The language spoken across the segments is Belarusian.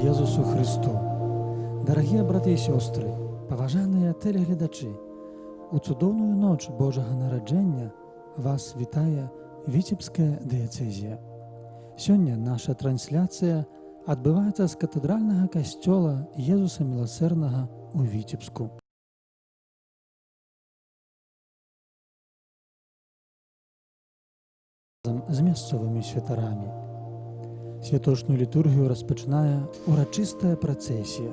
Єсусу Христу. Дорогі брати і сестри, поважаныя телеглядачі, у цудоўную ноч Божага нараджэння вас вітае Віцебская дыяцэзія. Сёння наша трансляцыя адбываецца з катэдральнага касцёла Езуса Міласэрнага у Віцебску. З мясцовымі святарамі. Святочную літургію распачынае урачыстая працэсія.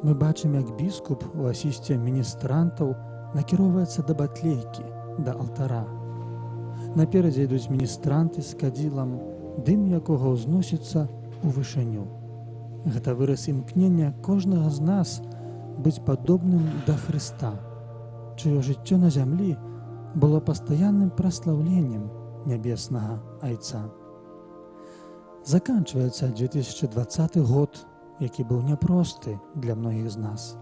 Мы бачым, як біскуп у асісце міністрантаў накіроўваецца да батлейкі, да алтара. Наперадзе ідуць міністранты з кадзілам, дым якога ўзносіцца ў вышыню. Гэта выраз імкнення кожнага з нас быць падобным да Хрыста, чыё жыццё на зямлі было пастаянным праслаўленнем нябеснага Айца. Заканчваецца 2020 год, які быў няпросты для многіх з нас.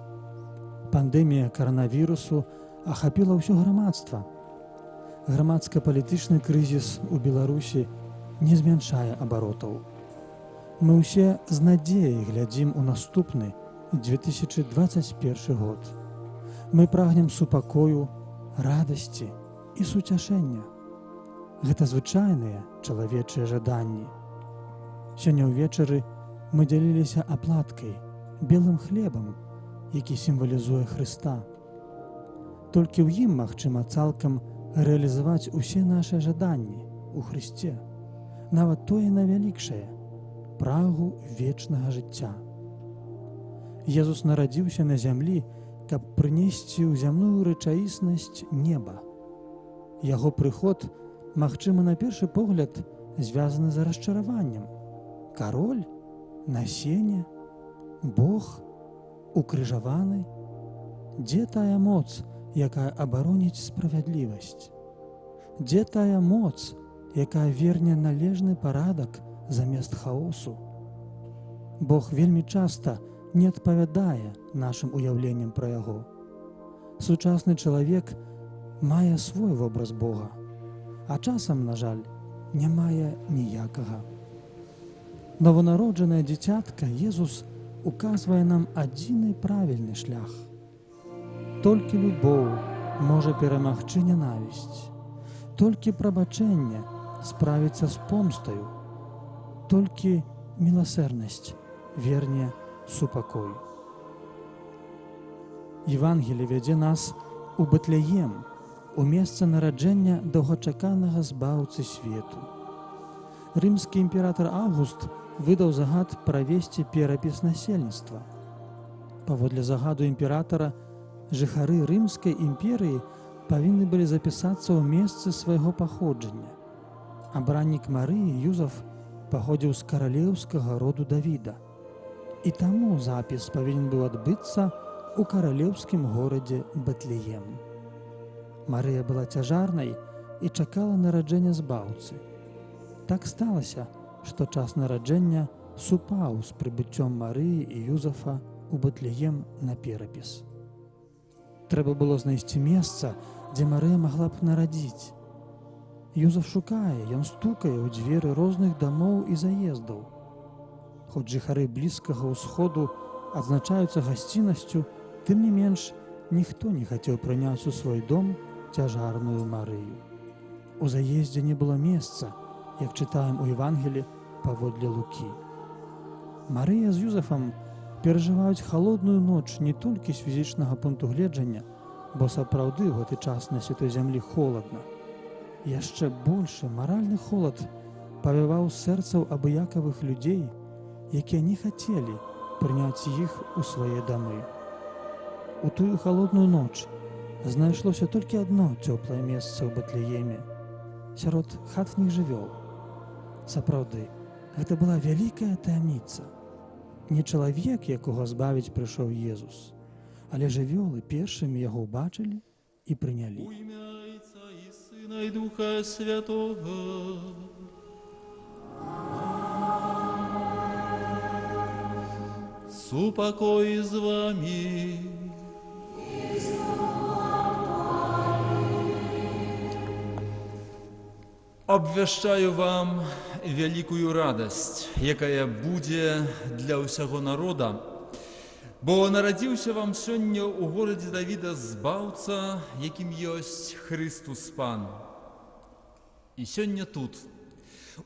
Пандэмія каранавірусу ахапіла ўсё грамадства. Грамадска-палітычны крызіс у Беларусі не змяншае абаротаў. Мы ўсе з надзеяй глядзім у наступны 2021 год. Мы прагнем супакою, радасці і суцяшэння. Гэта звычайныя чалавечыя жаданні. Сёння ўвечары мы дзяліліся аплаткай, белым хлебам, які сімвалізуе Хрыста. Толькі ў ім магчыма цалкам рэалізаваць усе нашы жаданні ў Хрысце, нават тое найвялікшае – прагу вечнага жыцця. Езус нарадзіўся на зямлі, каб прынесці ў зямную рэчаіснасць неба. Яго прыход, магчыма, на першы погляд, звязаны з расчараваннем. Кароль? Насенне? Бог? Укрыжаваны? Дзе тая моц, якая абароніць справядлівасць? Дзе тая моц, якая верне належны парадак замест хаосу? Бог вельмі часта не адпавядае нашым уяўленням пра яго. Сучасны чалавек мае свой вобраз Бога, а часам, на жаль, не мае ніякага. Новонароджанае дзіцятка Езус указвае нам адзіны правільны шлях. Толькі любоў можа перамагчы нянавісць. Толькі прабачэнне справіцца з помстаю. Толькі міласэрнасць верне супакой. Евангелие вядзе нас у Бэтлеем, у месца нараджэння доўгачаканага збаўцы свету. Рымскі імператар Аўгуст выдаў загад правесці перапіс насельніцтва. Паводле загаду імператара, жыхары Рымскай імперыі павінны былі запісацца ў месцы свайго паходжання. Абраннік Марыі Юзаф паходзіў з каралеўскага роду Давіда. І таму запіс павінен быў адбыцца ў каралеўскім горадзе Бэтлеем. Марыя была цяжарнай і чакала нараджэння збаўцы. Так сталася, што час нараджэння супаў з прыбыццём Марыі і Юзафа ў Бэтлеем на перапіс. Трэба было знайсці месца, дзе Марыя магла б нарадзіць. Юзаф шукае, ён стукае ў дзверы розных дамоў і заездаў. Хоць жыхары Блізкага ўсходу адзначаюцца гасціннасцю, тым не менш, ніхто не хацеў прыняць у свой дом цяжарную Марыю. У заездзе не было месца, як чытаем у Евангелі паводле Лукі. Марыя з Юзафам перажываюць халодную ноч не толькі з фізічнага пункту гледжання, бо сапраўды ў гэты час на святой зямлі холадна. Яшчэ большы маральны холад павяваў сэрцаў абыякавых людзей, якія не хацелі прыняць іх у свае дамы. У тую халодную ноч знайшлося толькі адно цёплае месца ў Бэтлееме сярод хатніх жывёл. Сапраўды, гэта была вялікая таямніца. Не чалавек, якога збавіць прыйшоў Езус, але жывёлы першымі яго ўбачылі і прынялі. У імя Отца і Сына і Духа Святого. Супокой з вами. Абвяшчаю вам вялікую радасць, якая будзе для ўсяго народа, бо нарадзіўся вам сёння ў горадзе Давіда збаўца, якім ёсць Хрыстус Пан. І сёння тут,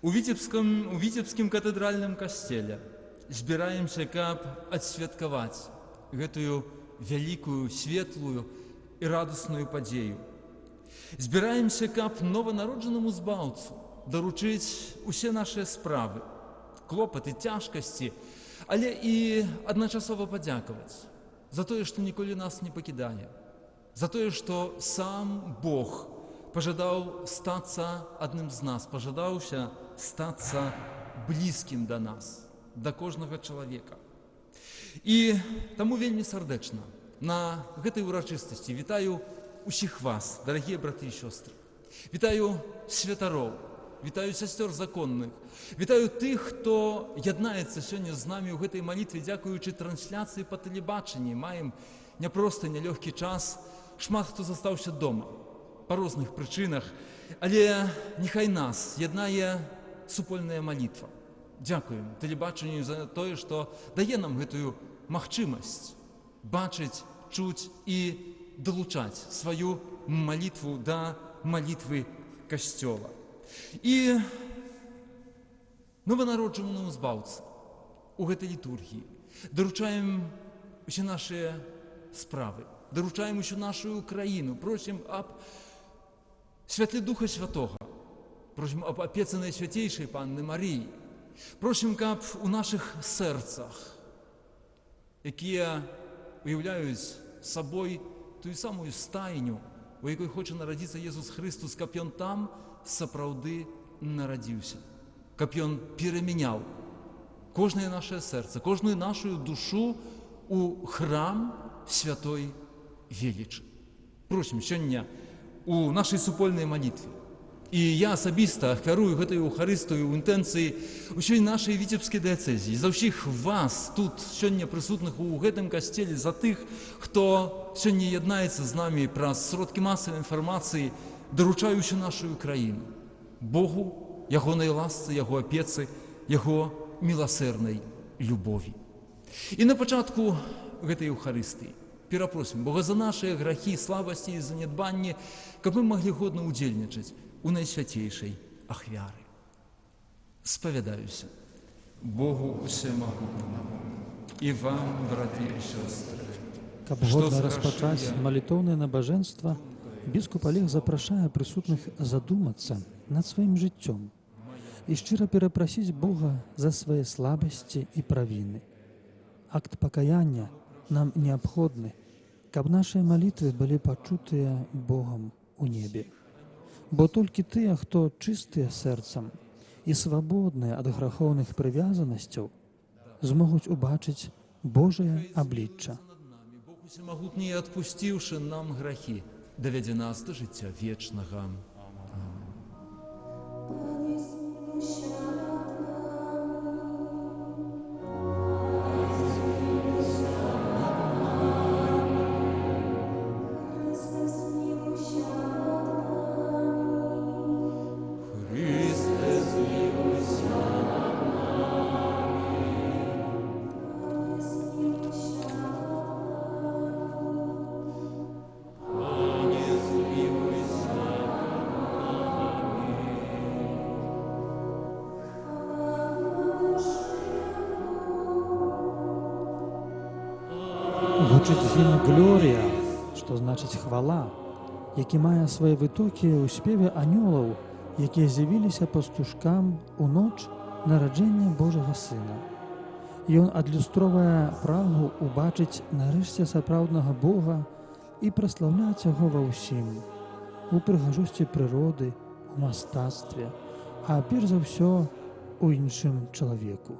у Віцебскім катэдральным касцеле, збіраемся, каб адсвяткаваць гэтую вялікую, светлую і радасную падзею. Збіраемся, каб нованароджанаму збаўцу даручыць усе нашыя справы, клопаты, цяжкасці, але і адначасова падзякаваць за тое, што ніколі нас не пакідае, за тое, што сам Бог пажадаў стацца адным з нас, пажадаўся стацца блізкім да нас, да кожнага чалавека. І таму вельмі сардэчна на гэтай урачыстасці вітаю усіх вас, дарагія браты і сёстры. Вітаю святароў, вітаю сясцёр законных, вітаю тых, хто яднаецца сёння з намі ў гэтай малітве, дзякуючы трансляцыі па тэлебачанні. Маем няпросты, нялёгкі час, шмат хто застаўся дома па розных прычынах, але няхай нас яднае супольная малітва. Дзякуем тэлебачанню за тое, што дае нам гэтую магчымасць бачыць, чуць і далучаць сваю малітву да малітвы касцёла. І нованароджанаму збаўцы у гэтай літургіі даручаем усе нашыя справы, даручаем усю нашу краіну, просім аб святле Духа Святога, просім аб апецы Найсвяцейшай Панны Марыі, просім, каб у нашых сэрцах, якія уяўляюць сабой тую самую стайню, у якой хоча нарадзіцца Езус Хрыстус, каб ён там сапраўды нарадзіўся, каб ён перамяняў кожнае нашае сэрца, кожную нашу душу у храм святой велічы. Просім сёння у нашай супольнай малітве. І я асабіста ахвярую гэтую Эўхарыстыю ў інтэнцыі ўсёй нашай віцебскай дыяцэзіі, за ўсіх вас тут сёння прысутных у гэтым касцеле, за тых, хто сёння яднаецца з намі праз сродкі масавай інфармацыі, даручаю ўсю нашу краіну Богу, ягонай ласцы, яго апецы, яго міласэрнай любові. І на пачатку гэтай Эўхарыстыі перапросім Бога за нашыя грахі, слабасці і занядбанні, каб мы маглі годна удзельнічаць у Найсвяцейшай ахвяры. Спавядаюся Богу Усемагутнаму і вам, браты і сёстры. Каб годна распачаць малітоўнае набажэнства, біскуп Олег запрашае прысутных задумацца над сваім жыццём і шчыра перапрасіць Бога за свае слабасці і правіны. Акт пакаяння нам неабходны, каб нашыя малітвы былі пачутыя Богам у небе. Бо толькі тыя, хто чыстыя сэрцам і свабодныя ад грахоўных прывязанасцяў, змогуць убачыць Божае аблічча. Бог Усемагутні, адпусціўшы нам грахі, давядзе нас да жыцця вечнага. Гучыць гімн «Глорія», што значыць «хвала», які мае свае вытокі ў спеве анёлаў, якія з'явіліся пастушкам у ноч нараджэння Божага Сына. Ён адлюстроўвае прагу ўбачыць нарэшце сапраўднага Бога і праслаўляць яго ва ўсім, у прыгажосці прыроды, у мастацтве, а перш за ўсё у іншым чалавеку.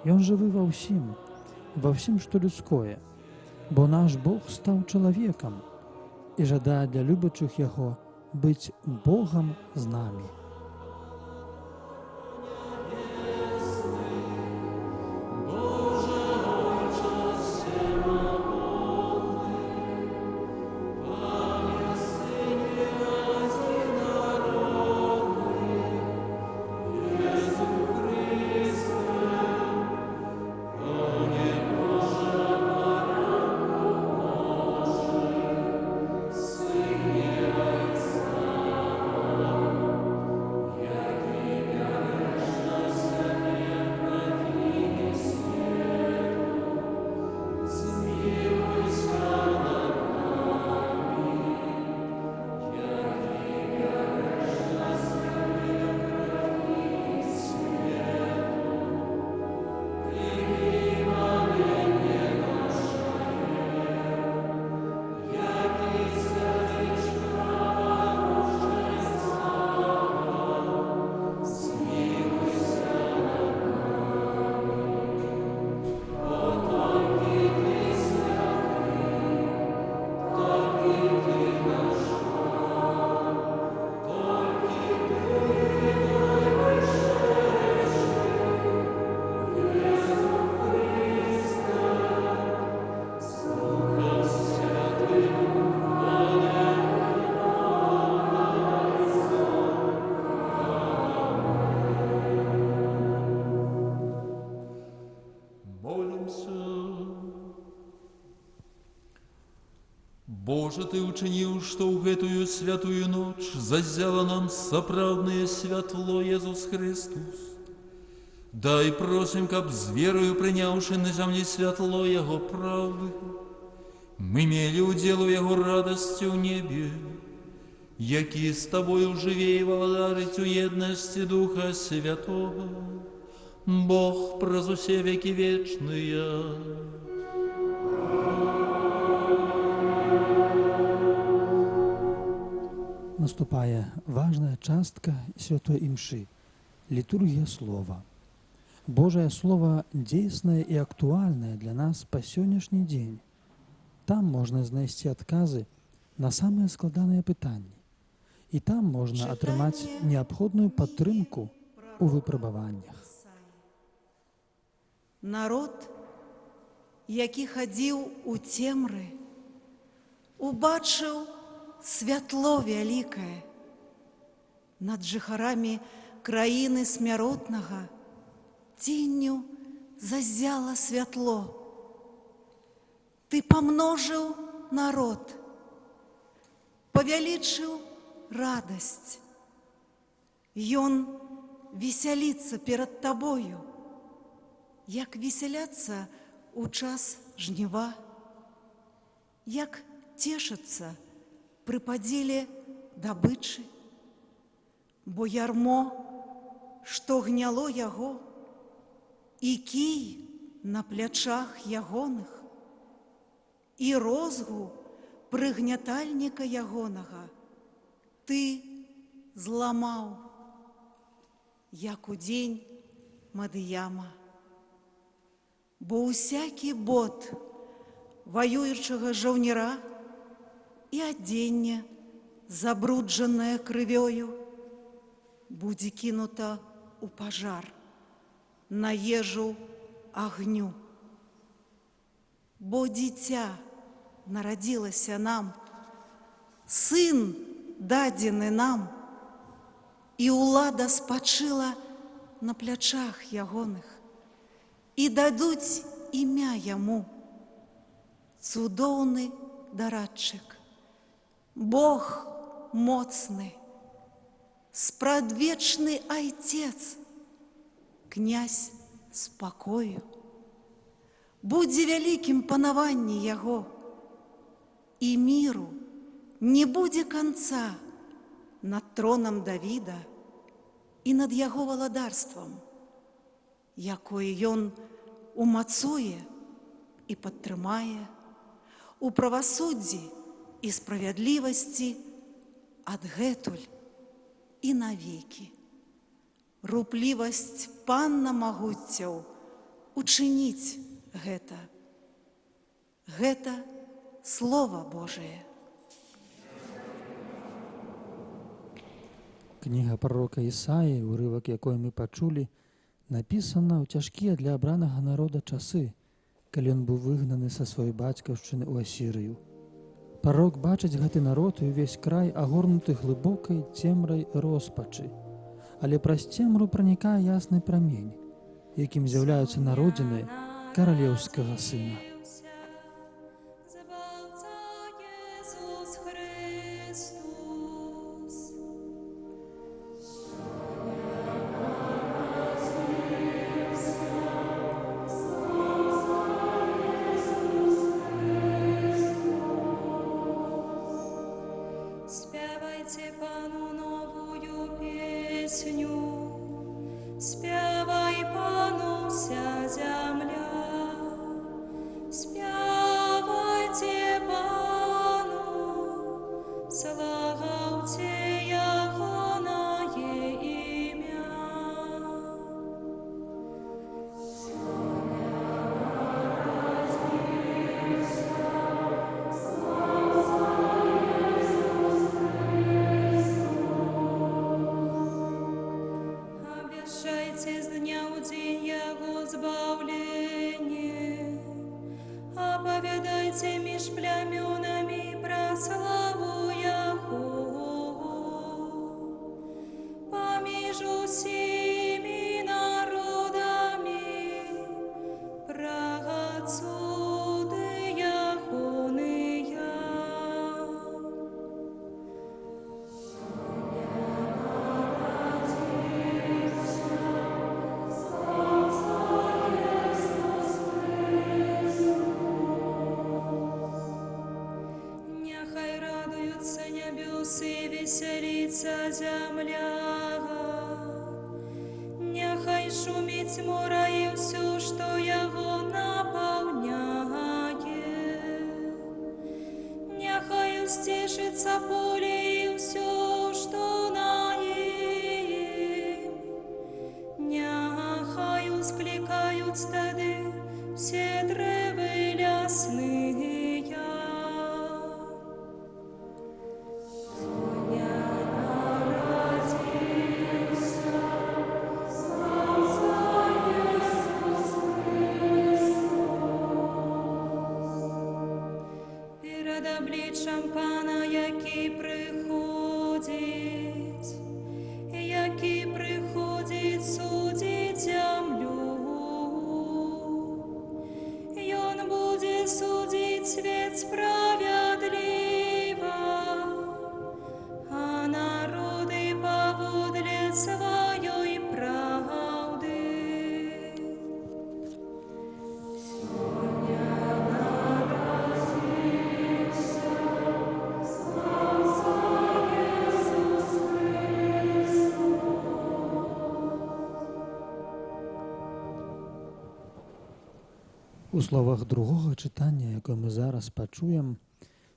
Ён жывы ва ўсім, што людское, бо наш Бог стаў чалавекам і жадае для любячых яго быць Богам з намі. Боже, Ты учинил, что в гэтую святую ночь зазяло нам сапраўдное святло Иисус Христос. Дай просим, каб з верою прыняўшы на зямлі святло Яго правды, мы мелі удзел у Яго радасці ў небе, які з Тобою жыве і валадарыць у еднасці Духа Святого, Бог праз усе векі вечныя. Наступае важная частка святой імшы – літургія слова. Божае Слово дзейснае і актуальнае для нас па сённяшні дзень. Там можна знайсці адказы на самыя складаныя пытанні. І там можна атрымаць неабходную падтрымку у выпрабаваннях. Народ, які хадзіў у цемры, убачыў святло вялікае. Над жыхарамі краіны смяротнага ценню зазяла святло. Ты памножыў народ, павялічыў радасць. Ён весяліцца перад Табою, як весяляцца у час жніва, як цешацца пры падзеле дабычы, бо ярмо, што гняло яго, і кій на плячах ягоных, і розгу прыгнятальніка ягонага ты зламаў, як у дзень Мадыяма. Бо ўсякі бот ваюючага жаўнера і адзенне, забруджанае крывёю, будзе кінута ў пажар, на ежу агню. Бо дзіця нарадзілася нам, сын дадзены нам, і ўлада спачыла на плячах ягоных, і дадуць імя яму, цудоўны дарадчык, Бог моцны, спрадвечны Айцец, князь спакою. Будзе вялікім панаванне яго, і міру не будзе канца над тронам Давіда і над яго валадарствам, якое ён умацуе і падтрымае у правасуддзі і справядлівасці адгэтуль і навекі. Руплівасць панна магуццяў учыніць гэта. Гэта Слова Божие. Кніга прарока Ісаі, урывак якой мы пачулі, напісана ў цяжкія для абранага народа часы, калі ён быў выгнаны са сваёй бацькаўшчыны ў Асірыю. Прарок бачыць гэты народ і ўвесь край агорнуты глыбокай цемрай роспачы. Але праз цемру пранікае ясны прамень, якім з'яўляюцца народзіны каралеўскага сына. Спявайте Пану новую песню, спявай Пану вся земля, спявайте Пану, славаўце ягонае імя. Обещайте с дня в день Его избавление, оповедайте меж племенами про славу Яхову, помежу всеми народами про отсюды Яхония. вся поле и все, что на нем. Няхаю скликают стады все древы лясные. Перед обличчям Пана, який приходить судить землю. И он будет судить свет справедливо, а народы поводле своей правды. У словах другого чытання, якое мы зараз пачуем,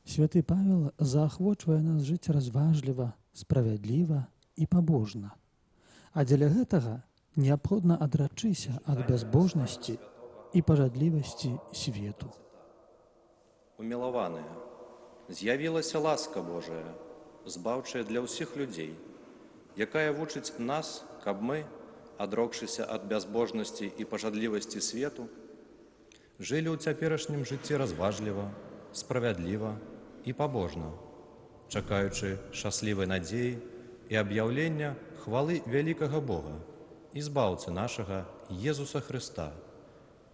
святы Павел заахвочвае нас жыць разважліва, справядліва і пабожна. А дзеля гэтага неабходна адрачыся ад бязбожнасці і пажадлівасці свету. Умілаваныя, з'явілася ласка Божая, збаўчая для ўсіх людзей, якая вучыць нас, каб мы, адрокшыся ад бязбожнасці і пажадлівасці свету, жылі ў цяперашнім жыцці разважліва, справядліва і пабожна, чакаючы шчаслівай надзеі і аб'яўлення хвалы вялікага Бога і збаўцы нашага Езуса Хрыста,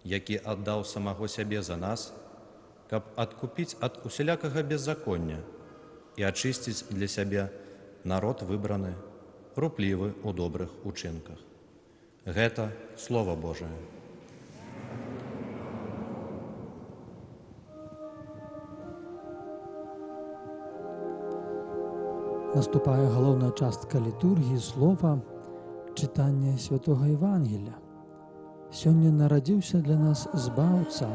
які аддаў самаго сябе за нас, каб адкупіць ад усялякага беззаконня і ачысціць для сябе народ выбраны, руплівы ў добрых учынках. Гэта Слова Божае. Наступае галоўная частка літургіі слова чытання святога Евангелія. Сёння нарадзіўся для нас збаўца,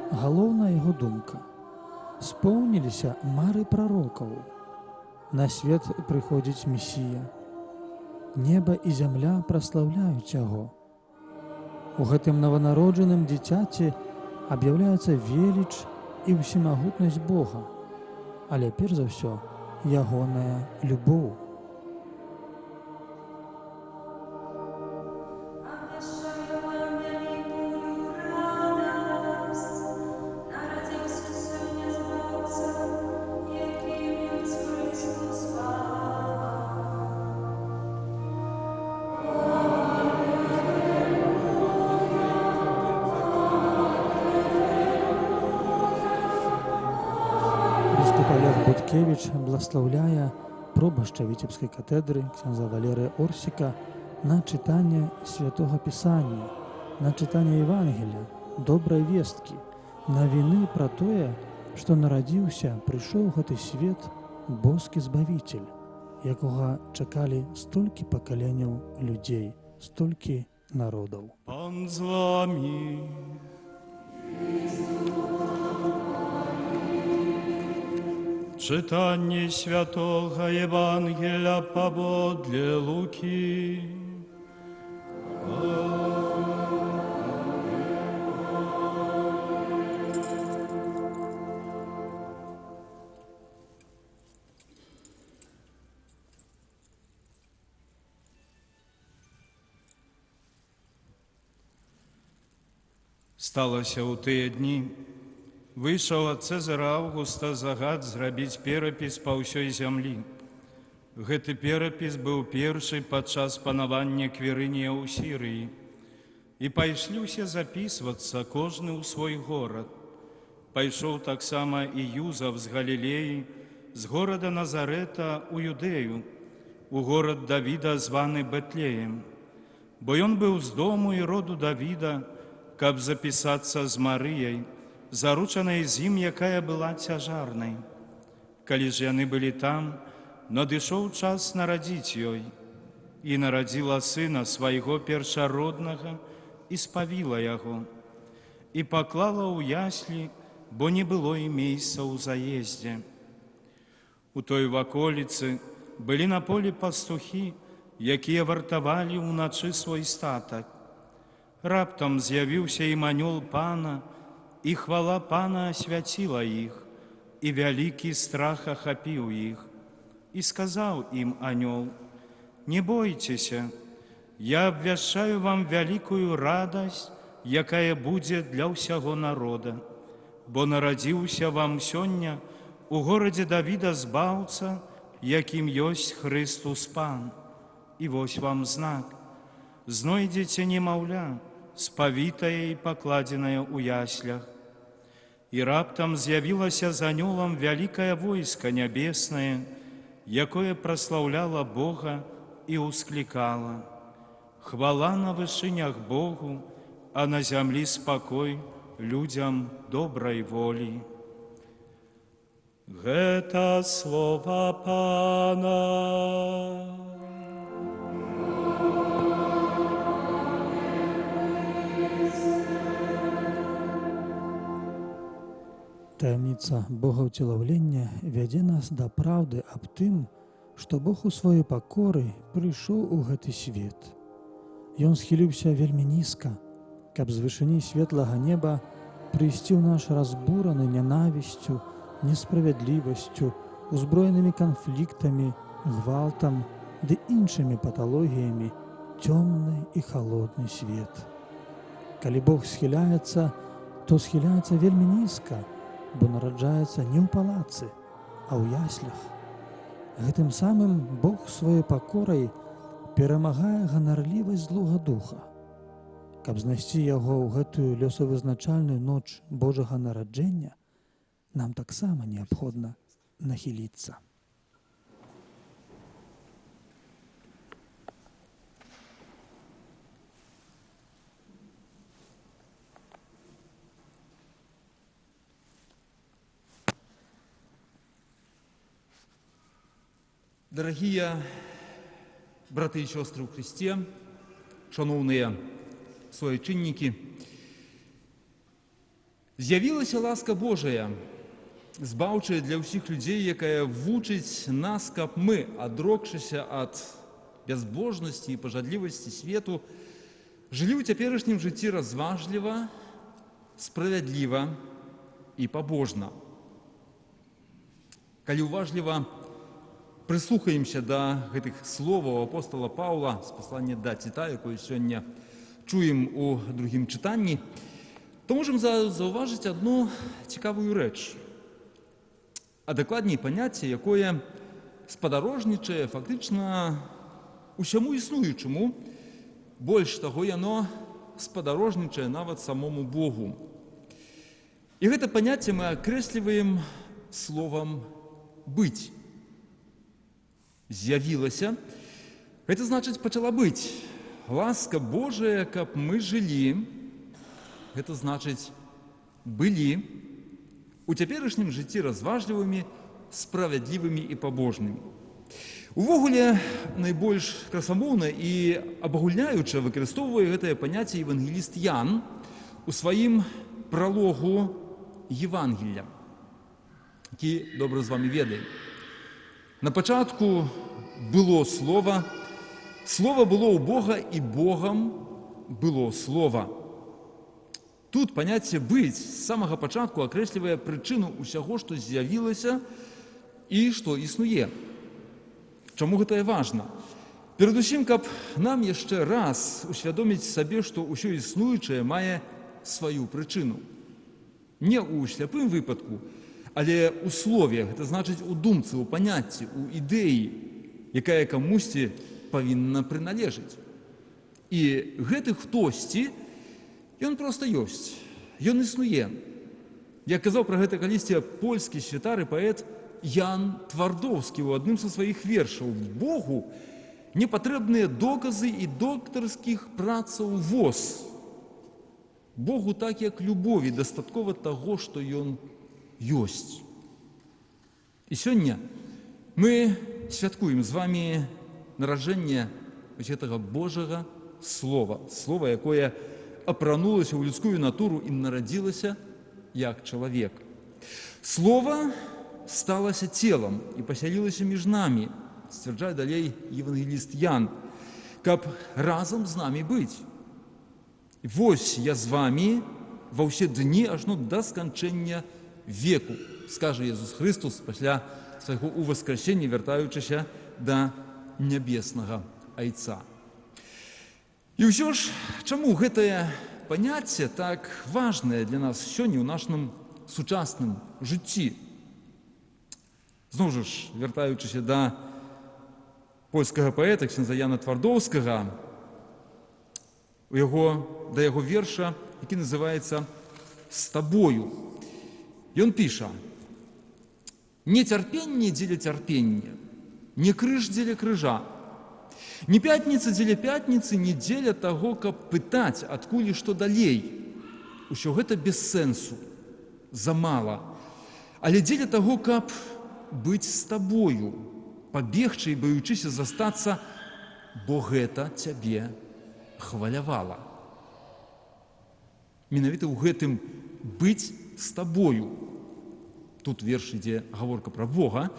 галоўная яго думка. Споўніліся мары прарокаў. На свет прыходзіць Месія. Неба і зямля праслаўляюць яго. У гэтым нованароджаным дзіцяці аб'яўляецца веліч і ўсемагутнасць Бога, але перш за ўсё ягоная любоў. Олег Буткевич благословляє пробашча Віцебської катедри ксяндза Валерія Орсіка на читання Святого Писання, на читання Євангелія, добрай весткі, навіны пра тое, што нарадзіўся, прыйшоў гэты свет боскі збавіцель, якога чакалі столькі пакаленняў людзей, столькі народаў. Пан з вами. Читання Святого Євангелія паводле Луки. Сталося ў тыя дні, выйшаў ад Цэзара Аўгуста загад зрабіць перапіс па ўсёй зямлі. Гэты перапіс быў першы падчас панавання Квірынія ў Сірыі. І пайшлі ўсе запісвацца, кожны ў свой горад. Пайшоў таксама і Юзав з Галілеі, з горада Назарэта ў Юдэю, у горад Давіда, званы Бэтлеем. Бо ён быў з дому і роду Давіда, каб запісацца з Марыяй, заручанай з ім, якая была цяжарнай. Калі ж яны былі там, надышоў час нарадзіць ёй, і нарадзіла сына свайго першароднага і спавіла яго, і паклала ў яслі, бо не было і месца ў заездзе. У той ваколіцы былі на полі пастухі, якія вартавалі ўначы свой статак. Раптам з'явіўся ім анёл Пана, і хвала Пана асвяціла іх, і вялікі страх ахапіў іх. І сказаў ім анёл: «Не бойцеся, я абвяшчаю вам вялікую радасць, якая будзе для ўсяго народа. Бо нарадзіўся вам сёння у горадзе Давіда збаўца, якім ёсць Хрыстус Пан. І вось вам знак. Знойдзеце немаўля, спавітае і пакладзенае ў яслях». І раптам з'явілася з анёлам вялікае войска нябеснае, якое праслаўляла Бога і ўсклікала: «Хвала на вышынях Богу, а на зямлі спакой людзям добрай волі». Гэта слова Пана. Таямніца богаўцелаўлення вядзе нас да праўды аб тым, што Бог у сваёй пакоры прыйшоў у гэты свет. Ён схіліўся вельмі нізка, каб з вышыні светлага неба прыйсці ў наш разбураны нянавісцю, несправядлівасцю, узброенымі канфліктамі, гвалтам ды іншымі паталогіямі цёмны і халодны свет. Калі Бог схіляецца, то схіляецца вельмі нізка, бо нараджаецца не ў палацы, а ў яслях. Гэтым самым Бог сваёй пакорай перамагае ганарлівасць злога духа. Каб знайсці яго ў гэтую лёсавызначальную ноч Божага нараджэння, нам таксама неабходна нахіліцца. Дорогие браты и сестры у Христе, шановные суайчыннікі, з'явілася ласка Божая, збаўчая для ўсіх людзей, якая вучыць нас, каб мы, адрокшыся ад бязбожнасці і пажадлівасці свету, жылі ў цяперашнім жыцці разважліва, справядліва і пабожна. Калі уважліва прыслухаемся да гэтых словаў апостола Паўла з паслання да Тіта, якое сёння чуем у другім чытанні, то можам заўважыць адну цікавую рэч, а дакладней паняцце, якое спадарожнічае фактычна усяму існуючаму, больш таго, яно спадарожнічае нават самому Богу. І гэта паняцце мы акрэсліваем словам «быць». З'явілася, гэта значыць пачала быць. Ласка Божая, каб мы жылі, гэта значыць былі у цяперашнім жыцці разважлівымі, справядлівымі і пабожнымі. Увогуле, найбольш красамоўна і абагульняюча выкарыстоўвае гэтае паняцце евангеліст Ян у сваім пралогу Євангелля, які добра з вами ведае. На пачатку было Слова, Слова было ў Бога, і Богам было Слова. Тут паняцце «быць» з самага пачатку акрэслівае прычыну ўсяго, што з'явілася і што існуе. Чаму гэта важна? Перадусім, каб нам яшчэ раз усвядоміць сабе, што ўсё існуючае мае сваю прычыну. Не ў сляпым выпадку, але ў слове, гэта значыць у думцы, у паняцці, у ідэі, якая камусьці павінна прыналежыць. І гэты хтосьці, ён проста ёсць, ён існуе. Як казаў пра гэта калісьці польскі святар і паэт Ян Твардоўскі ў адным са сваіх вершаў: «Богу не патрэбныя доказы і доктарскіх працаў воз. Богу так, як любові, дастаткова таго, што ён ёсць». І сёння мы святкуем з вами нараджэнне гэтага Божага Слова, Слова, якое апранулася ў людскую натуру і нарадзілася як чалавек. Слова сталася целом и поселилася між нами, сцвярджае далей евангеліст Ян, каб разам з намі быць. Вось я з вами ва ўсе дні ажно да сканчэння веку, скажа Езус Христос пасля свайго уваскрасення, вяртаючыся да нябеснага Айца. І ўсё ж, чаму гэтае паняцце так важнае для нас сёння ў нашым сучасным жыцці? Зноў жа ж, вяртаючыся да польскага паэта ксяндза Яна Твардоўскага, да яго верша, які называецца «З табою». Ён піша: «Не цярпенне дзеля цярпення, не крыж дзеля крыжа, не пятніца дзеля пятніцы, не дзеля таго, каб пытаць, адкуль і што далей. Усё гэта без сэнсу, замала. Але дзеля таго, каб быць з табою, пабегчы і баючыся застацца, бо гэта цябе хвалявала». Менавіта ў гэтым быць з табою. Тут верш ідзе гаворка пра Бога.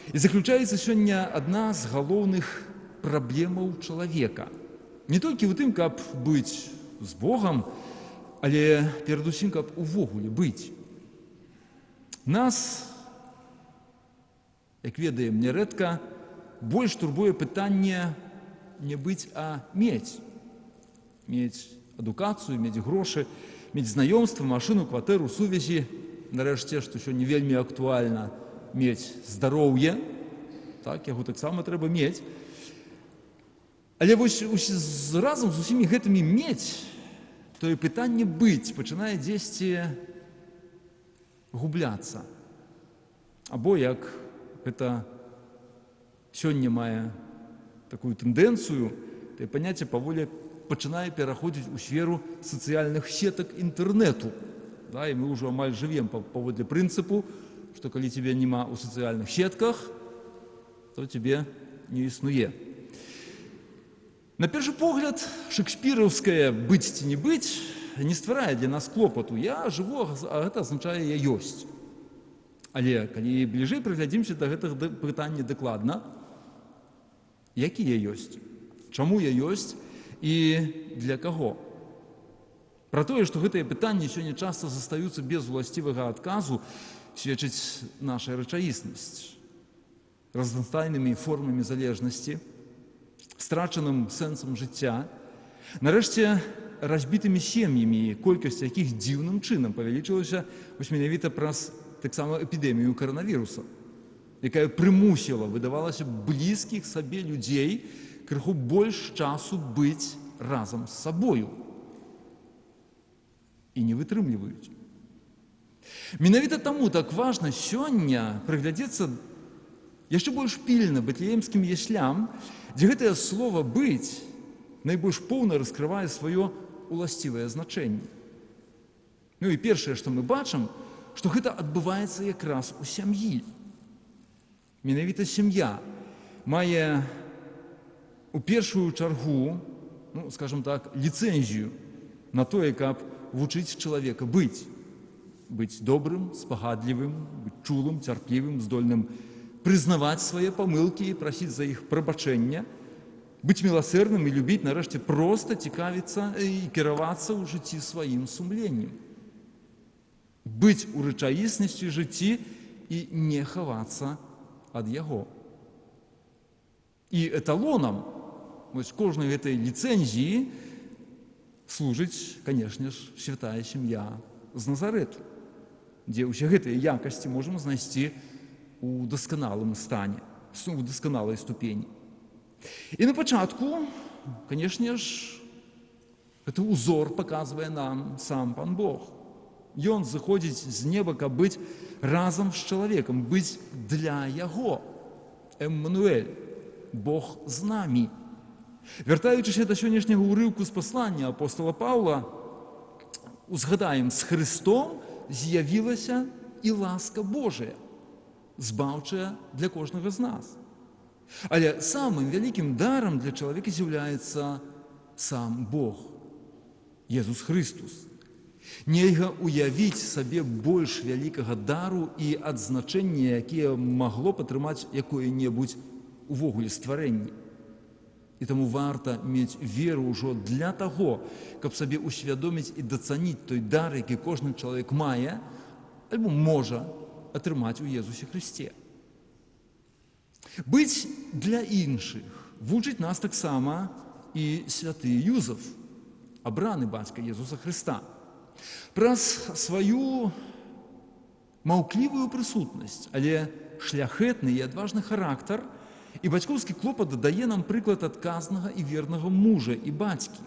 І заключаецца сёння адна з галоўных праблемаў чалавека. Не толькі ў тым, каб быць з Богам, але перадусім, каб увогуле быць. Нас, як ведаем, нярэдка больш турбуе пытанне не быць, а мець. Мець адукацыю, мець грошы, мець знаёмства, машыну, кватэру, сувязі. Нарэшце, што сёння вельмі актуальна, мець здароўе. Так, яго таксама трэба мець. Але вось разам з усімі гэтымі мець, тое пытанне быць пачынае дзесьці губляцца. Або, як гэта сёння мае такую тэндэнцыю, тое паняцце паволі пачынае пераходзіць у сферу сацыяльных сетак інтэрнэту. І мы ўжо амаль жывем паводле прынцыпу, што калі цябе няма ў сацыяльных сетках, то цябе не існуе. На першы погляд, шекспіраўскае «быць ці не быць» не стварае для нас клопату. Я жыву, а гэта азначае «я ёсць». Але калі бліжэй прыглядзімся да гэтага пытання дакладна, які я ёсць, чаму я ёсць і для каго? Пра тое, што гэтыя пытанні сёння часта застаюцца без уласцівага адказу, сведчыць наша рэчаіснасць. Разнастайнымі формамі залежнасці, страчаным сэнсам жыцця, нарэшце разбітымі сем'ямі, колькасць якіх дзіўным чынам павялічылася вось менавіта праз таксама эпідэмію каранавіруса, якая прымусіла, выдавалася, блізкіх сабе людзей крыху больш часу быць разам з сабою. І не вытрымліваюць. Менавіта таму так важна сёння прыглядзецца яшчэ больш пільна бэтлеемскім яслям, дзе гэтае слова «быць» найбольш поўна раскрывае сваё уласцівае значэнне. Ну і першае, што мы бачым, што гэта адбываецца якраз у сям'і. Менавіта сям'я мае у першую чаргу, скажам так, ліцэнзію на тое, каб вучыць чалавека быць. Быць добрым, спагадлівым, быць чулым, цярплівым, здольным прызнаваць свае памылкі і прасіць за іх прабачэння, быць міласэрным і любіць, нарэшце, проста цікавіцца і кіравацца ў жыцці сваім сумленнем. Быць у рэчаіснасці жыцці і не хавацца ад яго. І эталонам кожнай гэтай ліцэнзіі служыць, канешне ж, святая сям'я з Назарэту, дзе ўсе гэтыя якасці можам знайсці у дасканалым стане, у дасканалай ступені. І на пачатку, канешне ж, гэты узор паказвае нам сам Пан Бог. Ён зыходзіць з неба, каб быць разам з чалавекам, быць для яго. Эммануэль, Бог з намі. Вяртаючыся да сённяшняга ўрыўку з паслання апостола Паўла, узгадаем, з Христом з'явілася і ласка Божая, збаўчая для кожнага з нас. Але самым вялікім дарам для чалавека з'яўляецца сам Бог, Езус Христос. Нельга уявіць сабе больш вялікага дару і адзначэння, якія магло падтрымаць якое-небудзь увогуле стварэнне. І таму варта мець веру ўжо для таго, каб сабе усвядоміць і дацаніць той дар, які кожны чалавек мае альбо можа атрымаць у Езусе Хрысце. Быць для іншых вучыць нас таксама і святы Юзаф, абраны бацька Езуса Хрыста. Праз сваю маўклівую прысутнасць, але шляхетны і адважны характар і бацькоўскі клопат дае нам прыклад адказнага і вернага мужа і бацькі.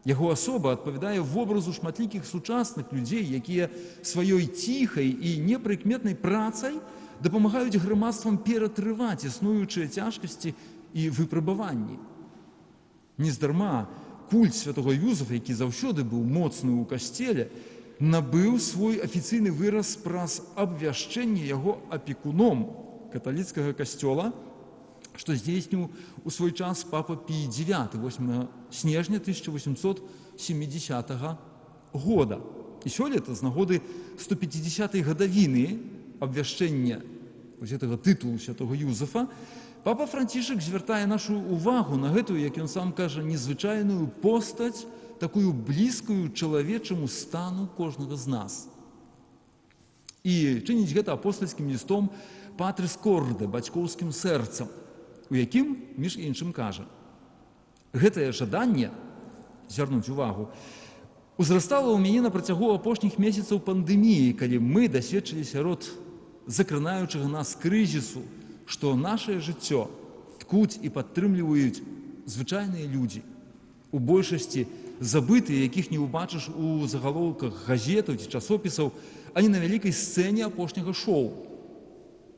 Яго асоба адпавядае вобразу шматлікіх сучасных людзей, якія сваёй ціхай і непрыкметнай працай дапамагаюць грамадствам ператрываць існуючыя цяжкасці і выпрабаванні. Нездарма культ святого Юзафа, які заўсёды быў моцны ў касцеле, набыў свой афіцыйны выраз праз абвяшчэнне яго апекуном каталіцкага касцёла, што здзейсніў у свой час папа Пій IX 8 снежня 1870 года. І сёлета з нагоды 150-й гадавіны абвяшчэння гэтага тытулу святого Юзафа папа Францішак звяртае нашу увагу на гэтую, як ён сам кажа, незвычайную постаць, такую блізкую чалавечаму стану кожнага з нас. І чыніць гэта апостальскім лістом Патрис Корде, бацькоўскім сэрцам, у якім, між іншым, кажа: гэтае жаданне, звярнуць увагу, узрастала ў мяне на працягу апошніх месяцаў пандэміі, калі мы дасведчылі сярод закранаючага нас крызісу, што нашае жыццё ткуць і падтрымліваюць звычайныя людзі, у большасці забытыя, якіх не ўбачыш у загалоўках газетаў ці часопісаў, ані на вялікай сцэне апошняга шоу,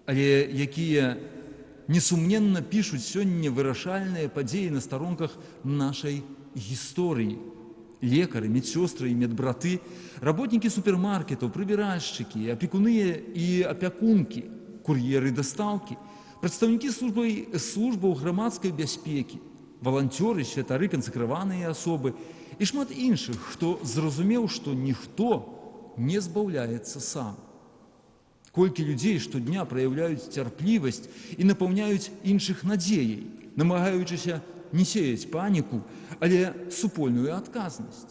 але якія несумненна пішуць сёння вырашальныя падзеі на старонках нашай гісторыі. Лекары, медсёстры і медбраты, работнікі супермаркетаў, прыбіральшчыкі, апекуны і апякункі, кур'еры дастаўкі, прадстаўнікі службаў грамадскай бяспекі, валанцёры, святары, кансакраваныя асобы і шмат іншых, хто зразумеў, што ніхто не збаўляецца сам. Колькі людзей штодня праяўляюць цярплівасць і напаўняюць іншых надзеяй, намагаючыся не сеяць паніку, але супольную адказнасць.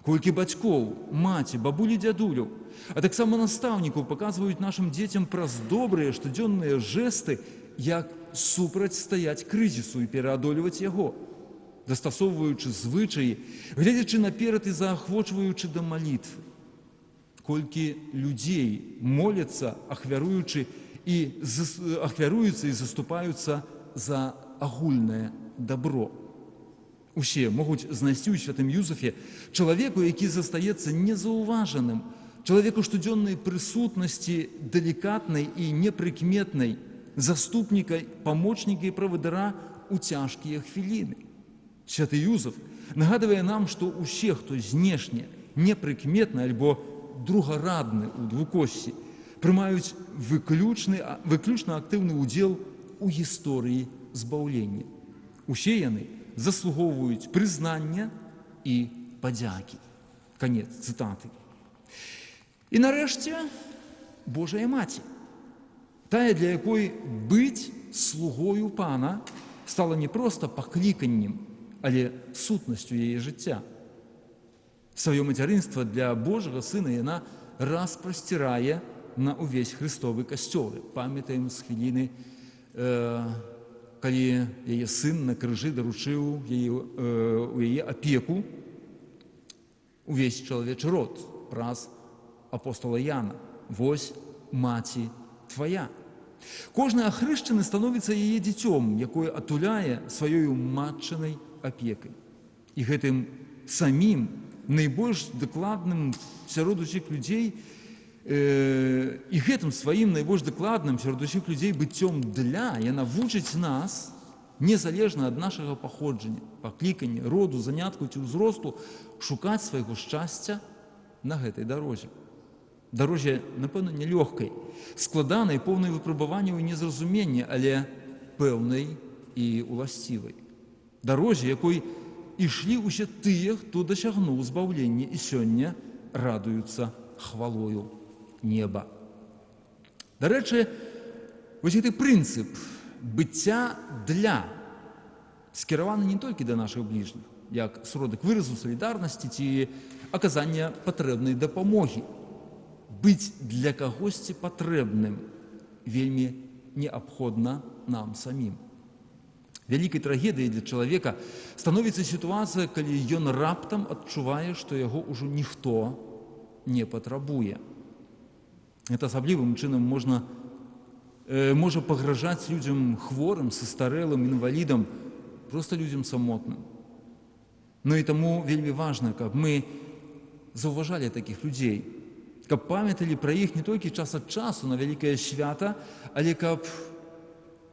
Колькі бацькоў, маці, бабулі, дзядуляў, а таксама настаўнікаў паказваюць нашым дзецям праз добрыя штодзённыя жэсты, як супрацьстаяць крызісу і пераадольваць яго, дастасоўваючы звычаі, гледзячы наперад і заахвочваючы да малітвы. Колькі людзей моляцца, ахвяруюцца і заступаюцца за агульнае дабро. Усе могуць знайсці ў святым Юзафе чалавеку, які застаецца незаўважаным, чалавеку штодзённай прысутнасці, далікатнай і непрыкметнай, заступніка, памочніка і правадыра ў цяжкія хвіліны. Святы Юзаф нагадвае нам, што ўсе, хто знешне, непрыкметны альбо другарадны ў двукоссі, прымаюць выключна актыўны ўдзел у гісторыі збаўлення. Усе яны заслугоўваюць прызнання і падзякі. Канец цытаты. І нарэшце Божая Маці, тая, для якой быць слугою Пана стала не проста пакліканнем, але сутнасцю яе жыцця. Сваё мацярынства для Божага Сына яна распрасцірае на ўвесь Хрыстовы касцёл. Памятаем з хвіліны, калі яе сын на крыжы даручыў у яе апеку увесь чалавечы род праз апостола Яна. Вось маці твая. Кожны ахрышчаны становіцца яе дзіцём, якое атуляе сваёю матчынай апекай. І гэтым самім найбольш дакладным сярод усіх людзей і гэтым сваім найбольш дакладным сярод усіх людзей быццём для яна вучыць нас, незалежна ад нашага паходжання, паклікання, роду, занятку ці ўзросту, шукаць свайго шчасця на гэтай дарозе. Дарозе, напэўна, нелёгкай, складанай, поўнай выпрабаванняў і незразумення, але пэўнай і уласцівай. Дарозе, якой ішлі ўсе тыя, хто дасягнуў збаўлення і сёння радуюцца хвалою неба. Дарэчы, вось гэты прынцып быцця для скіраваны не толькі да нашых бліжніх, як сродак выразу салідарнасці ці аказання патрэбнай дапамогі. Быць для кагосьці патрэбным вельмі неабходна нам самім. Вялікай трагедыяй для чалавека становіцца сітуацыя, калі ён раптам адчувае, што яго ўжо ніхто не патрабуе. Гэта асаблівым чынам можа пагражаць людзям хворым, састарэлым, інвалідам, проста людзям самотным. Ну і таму вельмі важна, каб мы заўважалі такіх людзей, каб памяталі пра іх не толькі час ад часу на вялікае свята, але каб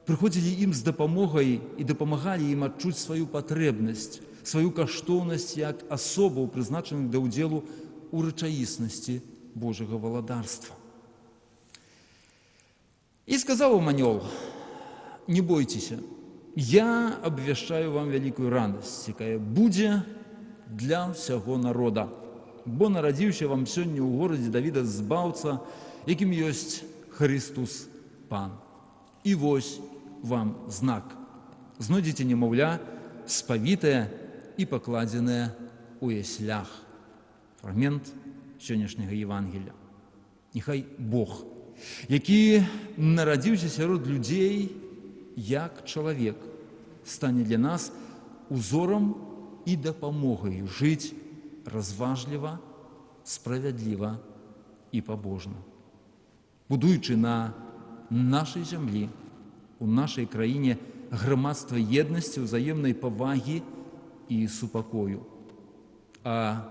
прыходзілі ім з дапамогай і дапамагалі ім адчуць сваю патрэбнасць, сваю каштоўнасць як асобаў, прызначаных да ўдзелу ў рэчаіснасці Божага валадарства. І сказаў ім анёл: «Не бойцеся, я абвяшчаю вам вялікую радасць, якая будзе для ўсяго народа. Бо нарадзіўся вам сёння ў горадзе Давіда збаўца, якім ёсць Христус Пан. І вось вам знак. Знойдзеце немаўля, спавітае і пакладзенае ў яслях». Фрагмент сённяшняга Евангелія. Няхай Бог, які нарадзіўся сярод людзей як чалавек, стане для нас узорам і дапамогай жыць разважліва, справядліва і пабожна. Будуючы на нашай зямлі, у нашай краіне грамадства еднасці, ўзаемнай павагі і супакою. А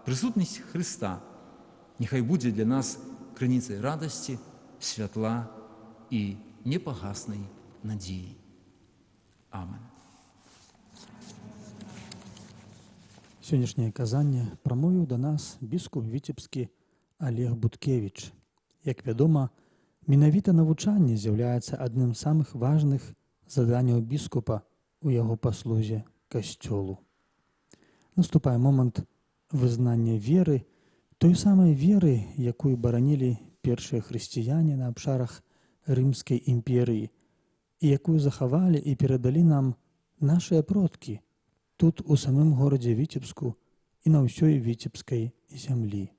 прысутнасць Хрыста няхай будзе для нас крыніцай радасці, святла і непагаснай надзеі. Амен. Сённяшняе казанне прамовіў да нас біскуп віцебскі Олег Буткевіч. Як вядома, менавіта навучанне з'яўляецца адным з самых важных заданняў біскупа ў яго паслузе касцёлу. Наступае момант вызнання веры, той самай веры, якую баранілі першыя хрысціяне на абшарах Рымскай імперыі і якую захавалі і перадалі нам нашыя продкі тут, у самым горадзе Віцебску і на ўсёй віцебскай зямлі.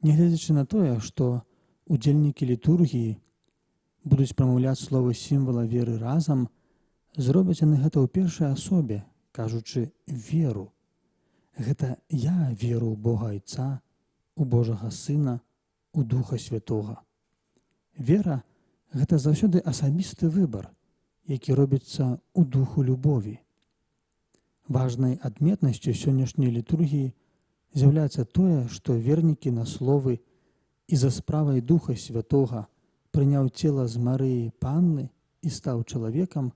Нягледзячы на тое, што удзельнікі літургіі будуць прамаўляць словы сімвала веры разам, зробяць яны гэта ў першай асобе, кажучы веру. Гэта я веру ў Бога Айца, у Божага Сына, у Духа Святога. Вера – гэта заўсёды асабісты выбар, які робіцца ў духу любові. Важнай адметнасцю сённяшняй літургіі з'яўляецца тое, што вернікі на словы і за справай Духа Святога прыняў цела з Марыі Панны і стаў чалавекам,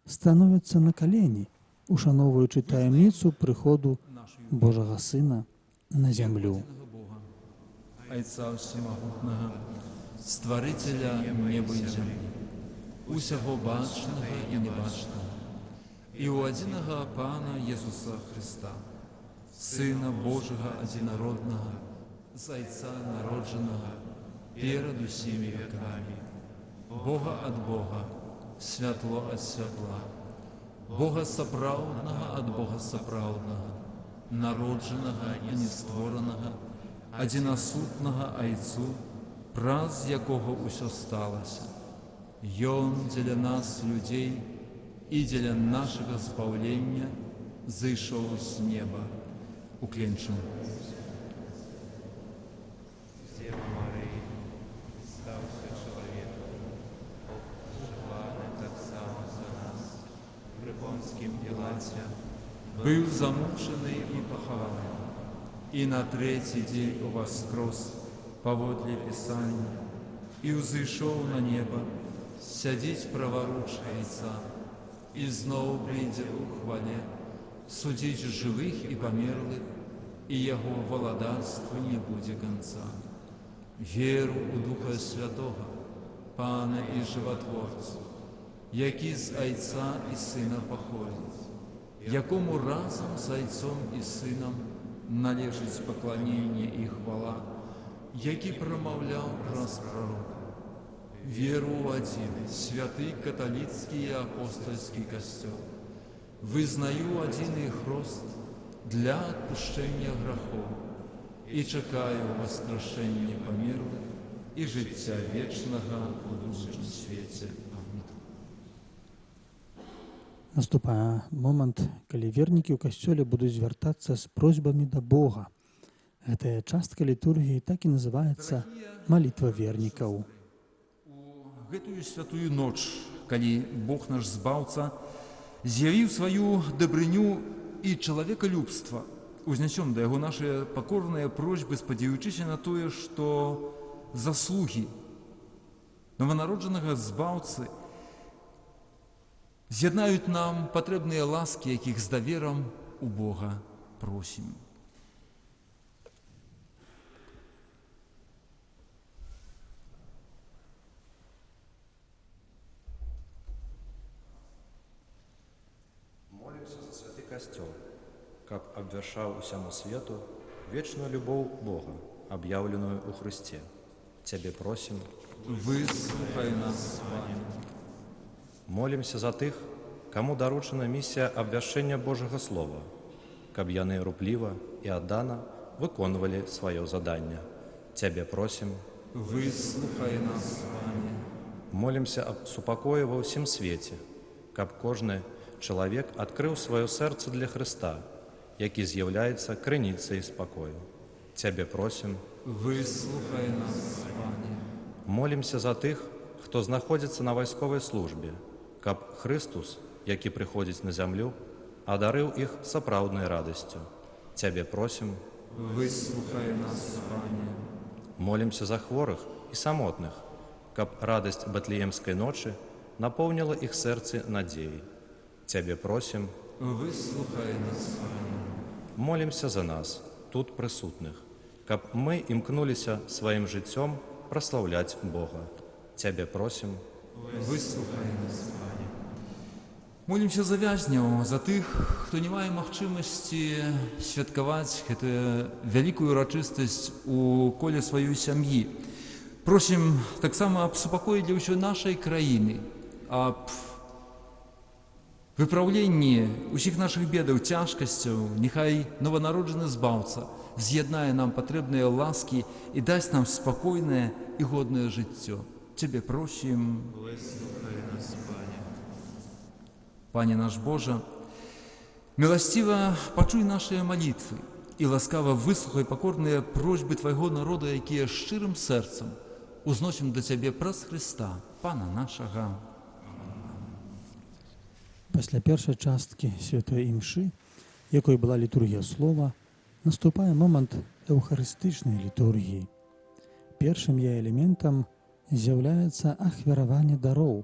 становяцца на калені, ушаноўваючы таямніцу прыходу Божага Сына на зямлю. Айца Всемагутнага, Стварыцеля неба і зямлі, усяго бачнага і небачнага, і ў адзінага Пана Езуса Хрыста, Сына Божага адзінароднага, з Айца народжанага, перад усімі векамі, Бога ад Бога, святло ад святла, Бога сапраўднага ад Бога сапраўднага, народжанага і нестворанага, адзінасутнага Айцу, праз якога ўсё сталася. Ён дзеля нас, людзей, і дзеля нашага збаўлення зышоў з неба. Уклінчым. Дева Марыі, стаўся чалавекам, жываны таксама за нас, пры Понскім Пілаце, Быў замучаны і пахаваны, і на трэці дзень уваскрос паводле Пісання, і ўзышоў на неба, сядзіць праваруч Айца, і зноў прыйдзе ў хвале, судзіць жывых і памерлых, і яго валадарству не будзе канца. Веру ў Духа Святога, Пана і Жыватворцу, які з Айца і Сына паходзіць, якому разам з Айцом і Сынам належыць пакланенне і хвала, які прамаўляў праз прарока. Веру ў адзін святы каталіцкі і апостольскі касцёл. Вызнаю адзіны хрост для адпушчэння грахоў і чакаю воскрешэння памерлых і жыцця вечнага ў будучым свеце. Амінь. Наступае момант, калі вернікі ў касцёле будуць звяртацца з просьбамі да Бога. Гэтая частка літургіі так і называецца «Малітва вернікаў». У гэтую святую ноч, калі Бог наш збаўца з'явіў сваю дабрыню і чалавекалюбства, узнясём да яго нашыя пакорныя просьбы, спадзяючыся на тое, што заслугі нованароджанага збаўцы з'яднаюць нам патрэбныя ласкі, якіх з даверам у Бога просім. Молімся за святы касцёл, каб абвяшчаў усяму свету вечную любоў Бога, аб'яўленую ў Хрысце. Цябе просім. Выслухай нас, Пане. Молімся за тых, каму даручана місія абвяшчэння Божага Слова, каб яны рупліва і аддана выконвалі сваё заданне. Цябе просім. Выслухай нас, Пане. Молімся аб супакоі ва ўсім свеце, каб кожны чалавек адкрыў сваё сэрца для Хрыста, які з'яўляецца крыніцай спакою. Цябе просім. Выслухай нас, Пане. Молімся за тых, хто знаходзіцца на вайсковай службе, каб Хрыстус, які прыходзіць на зямлю, адарыў іх сапраўднай радасцю. Цябе просім. Выслухай нас, Пане. Молімся за хворых і самотных, каб радасць Батлеемскай ночы напоўніла іх сэрцы надзеяй. Цябе просім. Выслухай нас, Пане. Молімся за нас, тут прысутных, каб мы імкнуліся сваім жыццём праслаўляць Бога. Цябе просім. Выслухай нас, Пане. Молімся за вязняў, за тых, хто не мае магчымасці святкаваць гэтую вялікую урачыстасць у коле сваёй сям'і. Просім таксама аб супакоі для ўсёй нашай краіны, аб выпраўленні ўсіх нашых бедаў, цяжкасцяў. Нехай нованароджаны збаўца з'яднае нам патрэбныя ласкі і дасць нам спакойнае і годнае жыццё. Цябе просім. Выслухай нас, Пане. Пане наш Божа, міласціва пачуй нашыя малітвы і ласкава выслухай пакорныя просьбы Твайго народа, якія шчырым сэрцам узносім да Цябе праз Хрыста, Пана нашага. Пасля першай часткі святой імшы, якой была літургія слова, наступае момант эўхарыстычнай літургіі. Першым яе элементам з'яўляецца ахвяраванне дароў,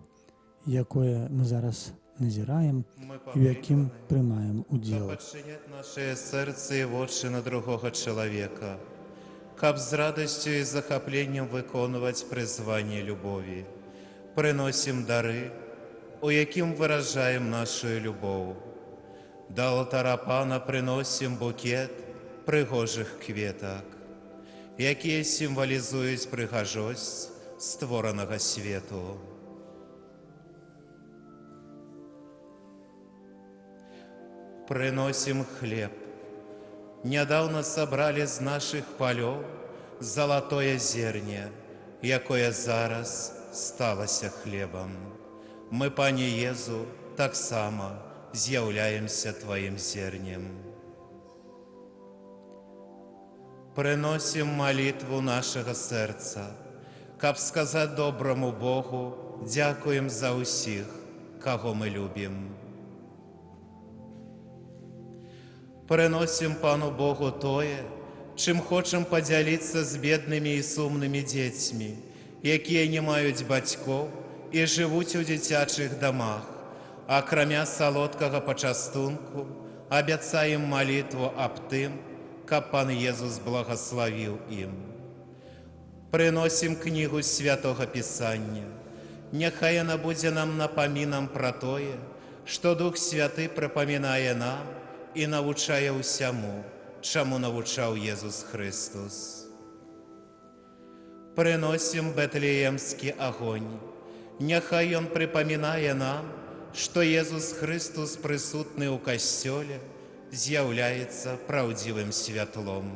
якое мы зараз назіраем і ў якім прымаем удзел. Каб адчыняць нашыя сэрцы і вочы на другога чалавека, каб з радасцю і захапленнем выконваць прызванне любові. Прыносім дары, у якім выражаем нашу любоў. Да алтара Пана прыносім букет прыгожых кветак, якія сімвалізуюць прыгажосць створанага свету. Прыносім хлеб. Нядаўна сабралі з нашых палёў залатое зерне, якое зараз сталася хлебам. Мы, Пане Езу, таксама з'яўляемся Тваім зернем. Прыносім малітву нашага сэрца, каб сказаць добраму Богу, дзякуем за ўсіх, каго мы любім. Прыносім Пану Богу тое, чым хочам падзяліцца з беднымі і сумнымі дзецьмі, якія не маюць бацькоў і жывуць у дзіцячых дамах. Акрамя салодкага пачастунку, абяцаем малітву аб тым, каб Пан Езус благаславіў ім. Прыносім кнігу Святога Пісання. Няхай яна будзе нам напамінам пра тое, што Дух Святы прыпамінае нам і навучае ўсяму, чаму навучаў Езус Христус. Прыносім бэтлеемскі агонь, няхай ён прыпамінае нам, што Езус Христус, прысутны ў касцёле, з'яўляецца праўдзівым святлом.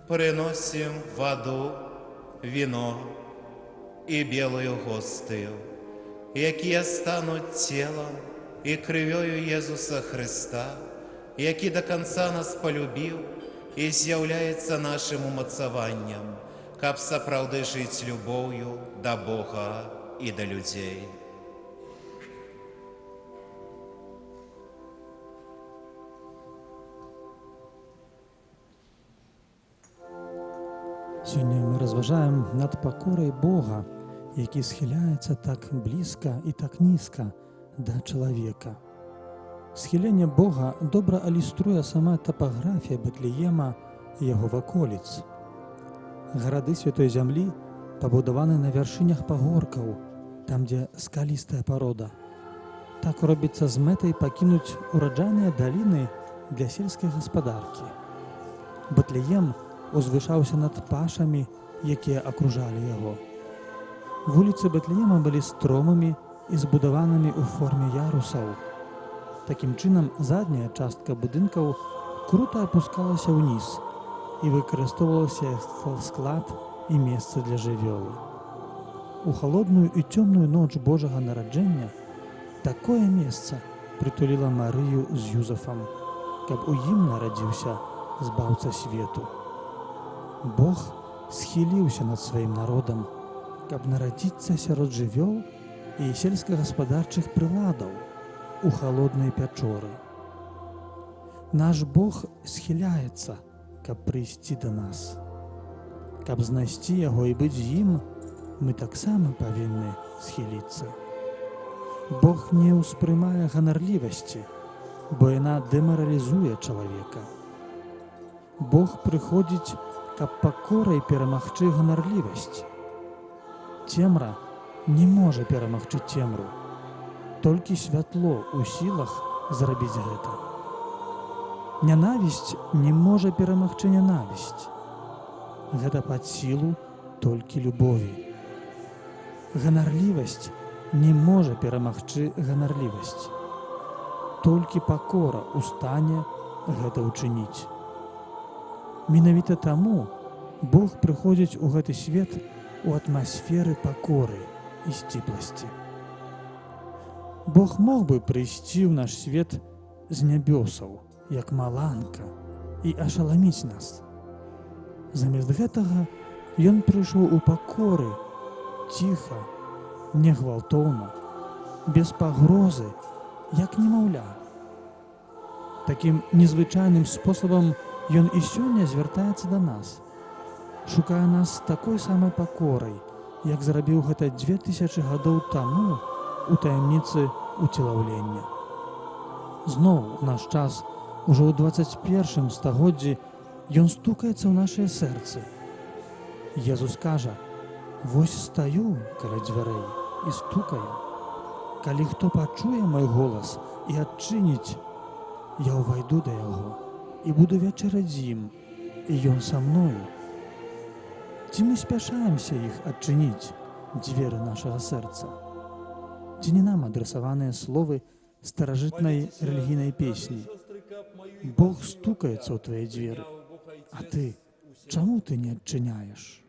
Прыносім ваду, віно і белую гостыю, якія стануць целам і крывёю Езуса Христа, які да канца нас полюбіў і з'яўляецца нашым умацаваннем, каб сапраўды жыць любоўю да Бога і да людзей. Сёння мы разважаем над пакорай Бога, які схіляецца так блізка і так нізка да чалавека. Схіленне Бога добра алюструе сама тапаграфія Бэтлеема і яго ваколіц. Гарады святой зямлі пабудаваны на вяршынях пагоркаў, там, дзе скалістая парода. Так робіцца з мэтай пакінуць ураджайныя даліны для сельскай гаспадаркі. Бэтлеем узвышаўся над пашамі, якія акружалі яго. Вуліцы Бэтлеема былі стромымі і збудаванымі ў форме ярусаў. Такім чынам, задняя частка будынкаў крута апускалася ўніз і выкарыстоўвалася як склад і месца для жывёлы. У халодную і цёмную ноч Божага нараджэння такое месца прытуліла Марыю з Юзафам, каб у ім нарадзіўся збаўца свету. Бог схіліўся над сваім народам, каб нарадзіцца сярод жывёл і сельскагаспадарчых прыладаў у халоднай пячоры. Наш Бог схіляецца, каб прыйсці да нас. Каб знайсці яго і быць з ім, мы таксама павінны схіліцца. Бог не ўспрымае ганарлівасці, бо яна дэмаралізуе чалавека. Бог прыходзіць, каб пакорай перамагчы ганарлівасць. Цемра не можа перамагчы цемру. Толькі святло ў сілах зрабіць гэта. Нянавісць не можа перамагчы нянавісць. Гэта пад сілу толькі любові. Ганарлівасць не можа перамагчы ганарлівасць. Толькі пакора ў стане гэта ўчыніць. Менавіта таму Бог прыходзіць у гэты свет у атмасферы пакоры і сціпласці. Бог мог бы прыйсці ў наш свет з нябёсаў, як маланка, і ашаламіць нас. Замест гэтага ён прыйшоў у пакоры, ціха, негвалтоўна, без пагрозы, як немаўля. Такім незвычайным спосабам ён і сёння звяртаецца да нас, шукае нас з такой самай пакорай, як зрабіў гэта 2000 гадоў таму у таямніцы уцелаўлення. Зноў, у наш час, ужо ў 21 стагоддзі, ён стукаецца ў нашыя сэрцы. Езус кажа: «Вось стаю каля дзвярэй і стукаю. Калі хто пачуе мой голас і адчыніць, я ўвайду да яго і буду вячэраць з ім, і ён са мною». Ці мы спяшаемся іх адчыніць, дзверы нашага сэрца? Ці не нам адрасаваныя словы старажытнай рэлігійнай песні? Бог стукаецца ў твае дзверы, а ты, чаму ты не адчыняеш?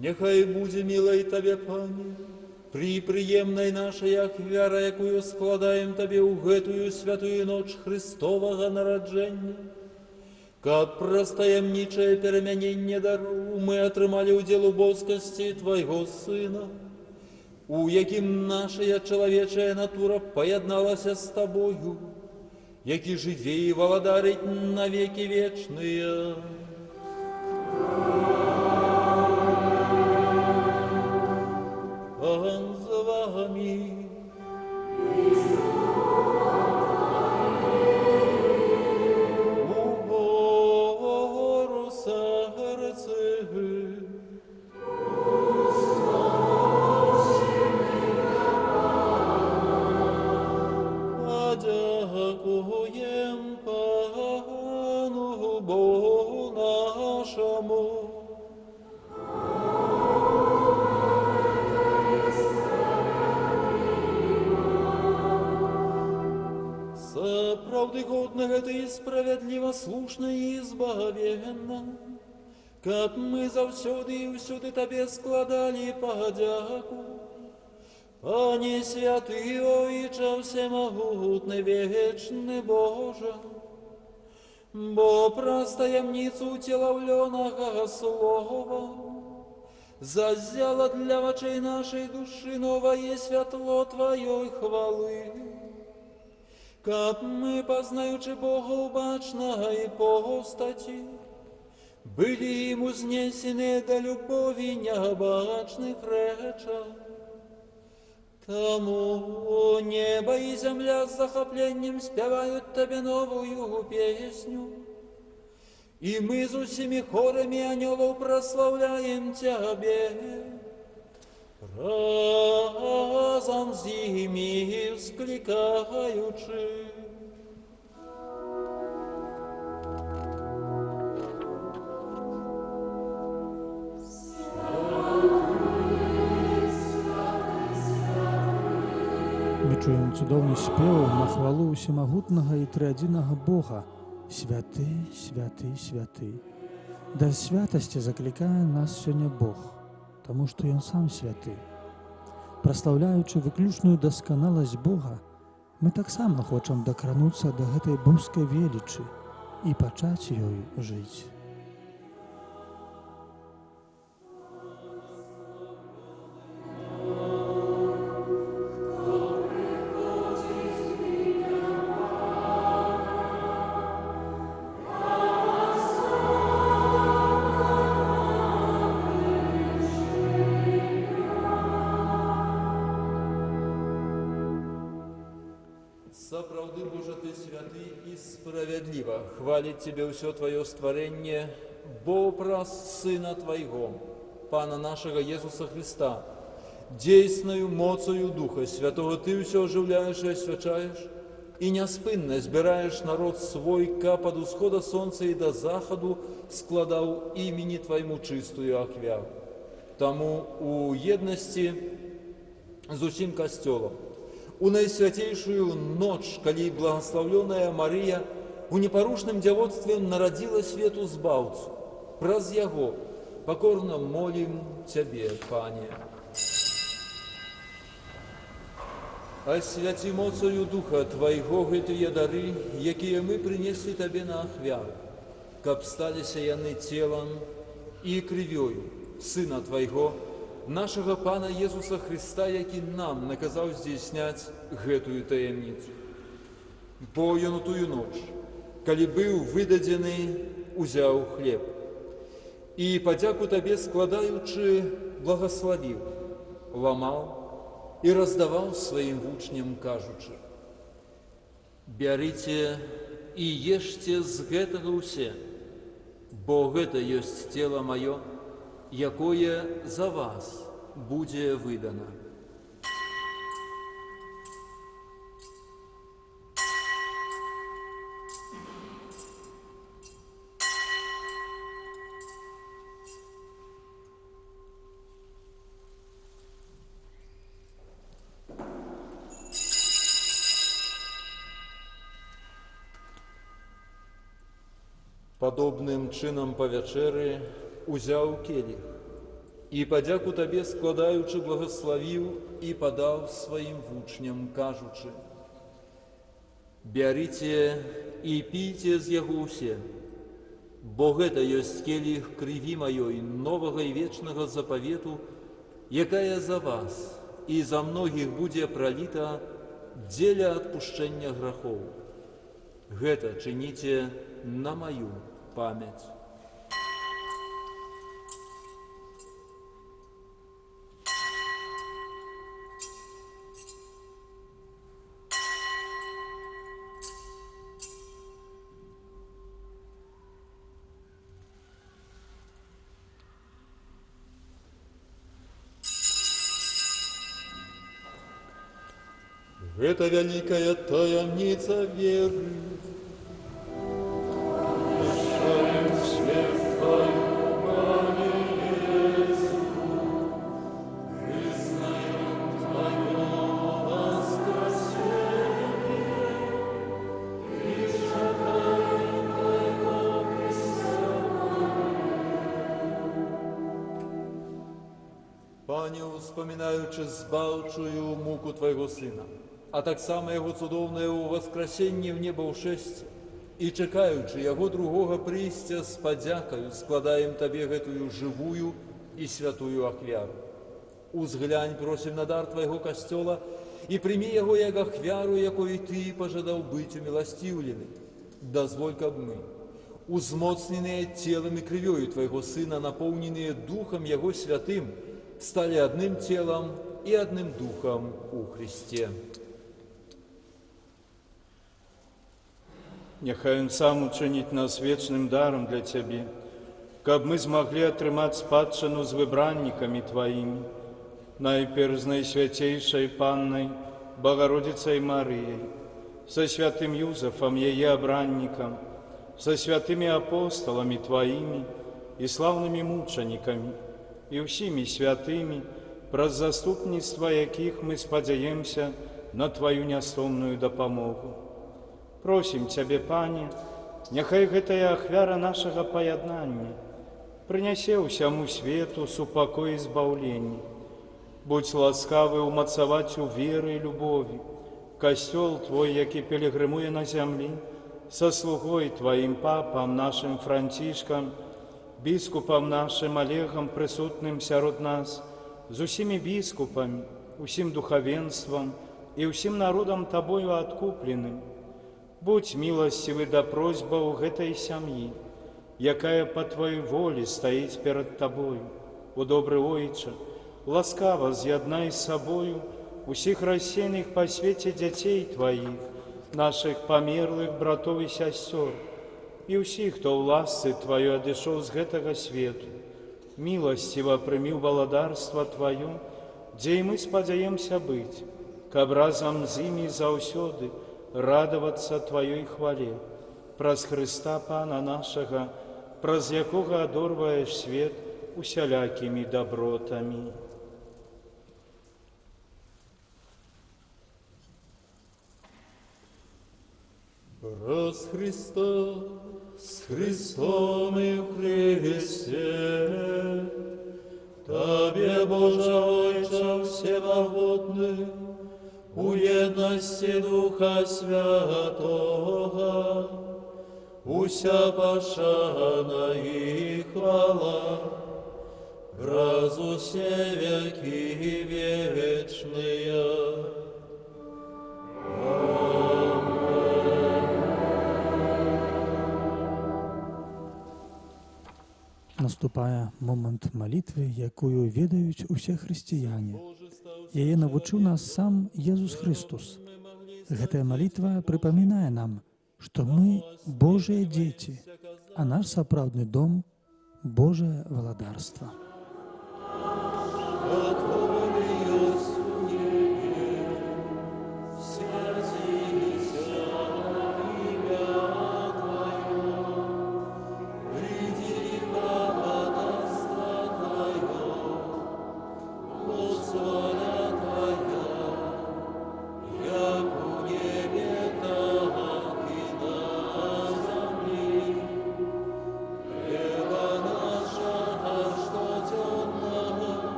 Няхай будзе мілай Табе, Пане, пры прыемнай нашай ахвяра, якую складаем Табе ў гэтую святую ноч Христовага нараджэння, каб праз таямнічае перамяненне дару мы атрымалі ўдзел у боскасці Твайго Сына, у якім нашая чалавечая натура паядналася з Табою, які жыве і валадарыць на векі вечныя. Пан з вами. Угору серце. Подякуєм Пану Богу нашому. Правды годно это и справедливо, слушно и избавенно, как мы завсюди и всюди Тебе складали подяку. Пане святый, Отче всемогутный, вечный Боже, бо про таємницю утіловленого слова зазяло для очей нашей души новое святло Твоей хвалы. Как мы, познаючи Бога убачного и постати, были Ему знесены до любови необачных речах. Тому небо и земля с захоплением спевают Тебе новую песню, и мы с усими хорами ангелов прославляем Тебе. Разом з ними вскликаючи. Ми чуємо цудовний спів на хвалу усімогутного і триадиного Бога. Святий, святий, святий. До святості закликає нас сьогодні Бог, тому що Він сам святий. Прославляючи виключную досконалость Бога, ми так само хочемо докрануться до гэтай божской величі і почати ёю жити. Соправды, Боже, Ты святый и справедливо, хвалит Тебе все Твое створение, бо образ Сына Твоего, Пана нашего Иисуса Христа, действенною моцою Духа Святого Ты все оживляешь и освячаешь, и неоспынно збираешь народ свой, капа до схода солнца и до заходу складав имени Твоему чистую ахвяру. Тому у едности з усім костелом, у наисвятейшую ночь, коли благословленная Мария у непорушным девотстве народила свету Збавцу, праз Яго покорно молим Тебе, Пане. Освяти моцою Духа Твоего гэтыя дары, якія мы принесли Тебе на ахвяру, каб сталіся яны телом и кровью Сына Твоего, нашего Пана Иисуса Христа, які нам наказал здійсняць гэтую таемницу. Бо ён у тую ноч, калі быў выдадзены, узяў хлеб, і падзяку Табе складаючы, благословил, ламал и раздавал своим вучням, кажучы: «Бярыце и ешьте з гэтага ўсе, бо гэта ёсць тело маё, якое за вас будзе выдано». Подобным чынам па вячэры узяў келіх і падзяку Табе складаючы благословил і падаў сваім вучням, кажучы: «Бярыце і пійце з яго ўсе, бо гэта ёсць келіх крыві маёй новага і вечнага запавету, якая за вас і за многіх будзе праліта дзеля адпушчэння грахоў. Гэта чыніце на маю памяць». Гэта вялікая таямніца веры. Пане, успамінаючы збаўчую муку Твайго Сына, а таксама Яго цудоўнае ўваскрасенне в неба ўшэсце, і чакаючы Яго другога прыйсця з падзякаю, складаем Табе гэтую жывую і святую ахвяру. Узглянь, просім, на дар Твайго касцёла і прымі яго як ахвяру, якой Ты пажадаў быць уміласціўлены. Дазволь, каб мы, узмоцненыя целам і крывёю Твайго Сына, напоўненыя Духам Яго святым, стали одним телом и одним духом у Христе. Няхай Он сам учыніць нас вечным даром для Цябе, каб мы змаглі атрымаць спадчыну з выбраннікамі Тваімі, найперш з найсвяцейшай Паннай Богородицей Марыяй, со святым Юзафом, яе абраннікам, со святымі апосталамі Тваімі і слаўнымі мучанікамі, і ўсімі святымі, праз заступніцтва якіх мы спадзяемся на Тваю нястомную дапамогу. Просім Цябе, Пане, няхай гэтая ахвяра нашага паяднання прынясе ўсяму свету супакой і збаўленне. Будзь ласкавы ўмацаваць у веры і любові касцёл Твой, які пілігрымуе на зямлі, са слугой Тваім папам нашым Францішкам, біскупам нашым Олегам, прысутным сярод нас, з усімі біскупамі, усім духавенствам і ўсім народам Табою адкупленым. Будь міласцівы да просьбаў гэтай сям'і, якая па Тваёй волі стаіць перад Табою. У добры Ойча, ласкава з'яднай з сабою усіх рассеяных па свеце дзяцей Тваіх, нашых памерлых братоў і сясцёр, і ўсіх, хто ў ласцы Тваёй адышоў з гэтага свету. Міласціва прымі ў валадарства Тваё, дзе і мы спадзяемся быць, каб разам з імі заўсёды радавацца Тваёй хвале. Праз Хрыста Пана нашага, праз якога адорваеш свет усялякімі дабротамі. Праз Христа, с Христом и в Христе, Тебе, Боже Отче всемогутный, у едности Духа Святого, уся пошана и хвала, раз усе веки вечные. Наступае момант малітвы, якую ведаюць усе хрысціяне. Яе навучыў нас сам Езус Христус. Гэтая малітва прыпамінае нам, што мы Божыя дзеці, а наш сапраўдны дом – Божае валадарства.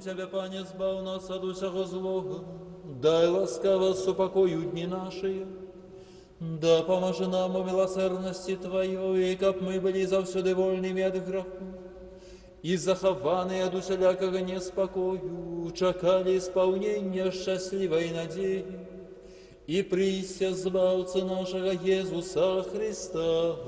Тебе, Пане, збав нас ад усяго злого, дай ласкаво супокою дні наші, да поможи нам у милосердности Твоей, каб мы были завсюди вольными от греху, і захаваныя ад усялякага неспакою чакалі исполнення шчаслівай надзеі і прыйсця збаўцы нашага Езуса Христа.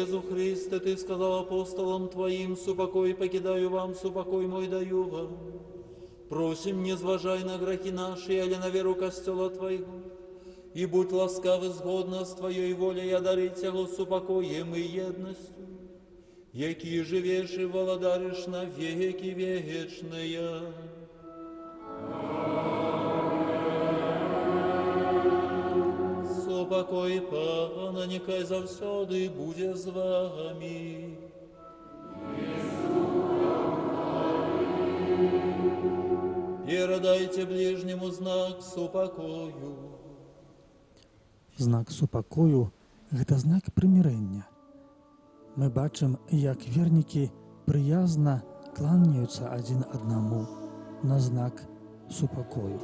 Езу Христе, Ты сказал апостолам Твоим: «Супокой покидаю вам, супокой мой даю вам». Просим, не зважай на грехи наши, але на веру костела Твоего, и будь ласкавы згодно с Твоей волей одарить его супокоем и едностью, які живеш и володаришь на веки вечные. Супокой Пана, нехай завсёды буде з вами. Передайте ближнему знак супокою. Знак супакою – гэта знак прымірэння. Мы бачым, як вернікі прыязна кланяюцца адзін аднаму на знак супакою.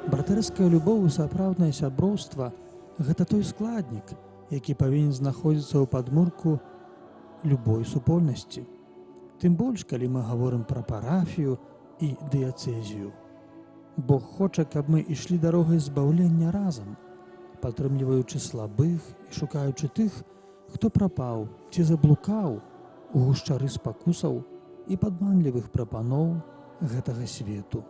Братэрская любоў і сапраўднае сяброўства – гэта той складнік, які павінен знаходзіцца ў падмурку любой супольнасці. Тым больш, калі мы гаворым пра парафію і дыяцэзію. Бог хоча, каб мы ішлі дарогай збаўлення разам, падтрымліваючы слабых і шукаючы тых, хто прапаў ці заблукаў у гушчары спакусаў і падманлівых прапаноў гэтага свету.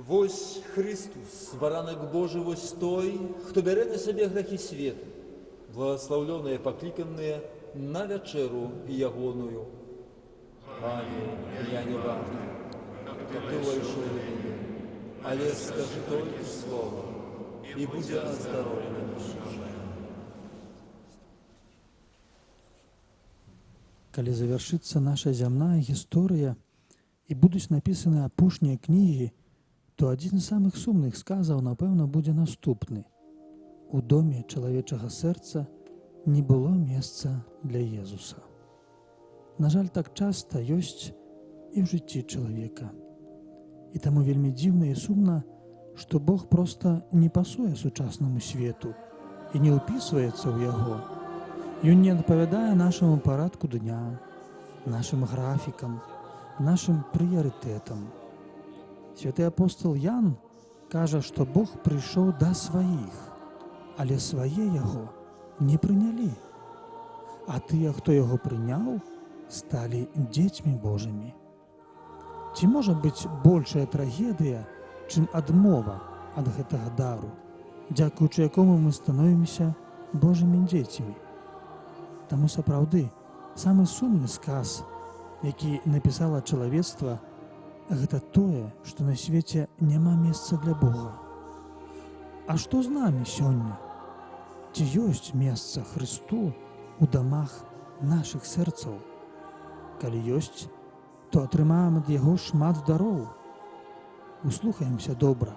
Вось Христус, баранак Божий, вось той, хто бярэ на сябе грахі свету, благословленыя пакліканыя на вячэру ягоную. Пане, я не варты, каб ты ўвайшоў у мяне, але скажы толькі слова, і будзе аздароўлена душа. Калі завяршыцца наша зямная гісторыя і будуць напісаны апошнія кнігі, то адзін з самых сумных сказаў, напэўна, будзе наступны. У доме чалавечага сэрца не было месца для Езуса. На жаль, так часта ёсць і ў жыцці чалавека. І таму вельмі дзіўна і сумна, што Бог проста не пасуе сучаснаму свету і не ўпісваецца ў яго. Ён не адпавядае нашаму парадку дня, нашым графікам, нашым прыярытэтам. Святы апостол Ян кажа, што Бог прыйшоў да сваіх, але свае яго не прынялі. А тыя, хто яго прыняў, сталі дзецьмі Божымі. Ці можа быць большая трагедыя, чым адмова ад гэтага дару, дзякуючы якому мы становімся Божымі дзецьмі? Таму сапраўды, самы сумны сказ, які напісала чалавецтва, гэта тое, што на свеце няма месца для Бога. А што з намі сёння? Ці ёсць месца Хрысту у дамах нашых сэрцаў? Калі ёсць, то атрымаем ад яго шмат дароў. Услухаемся добра.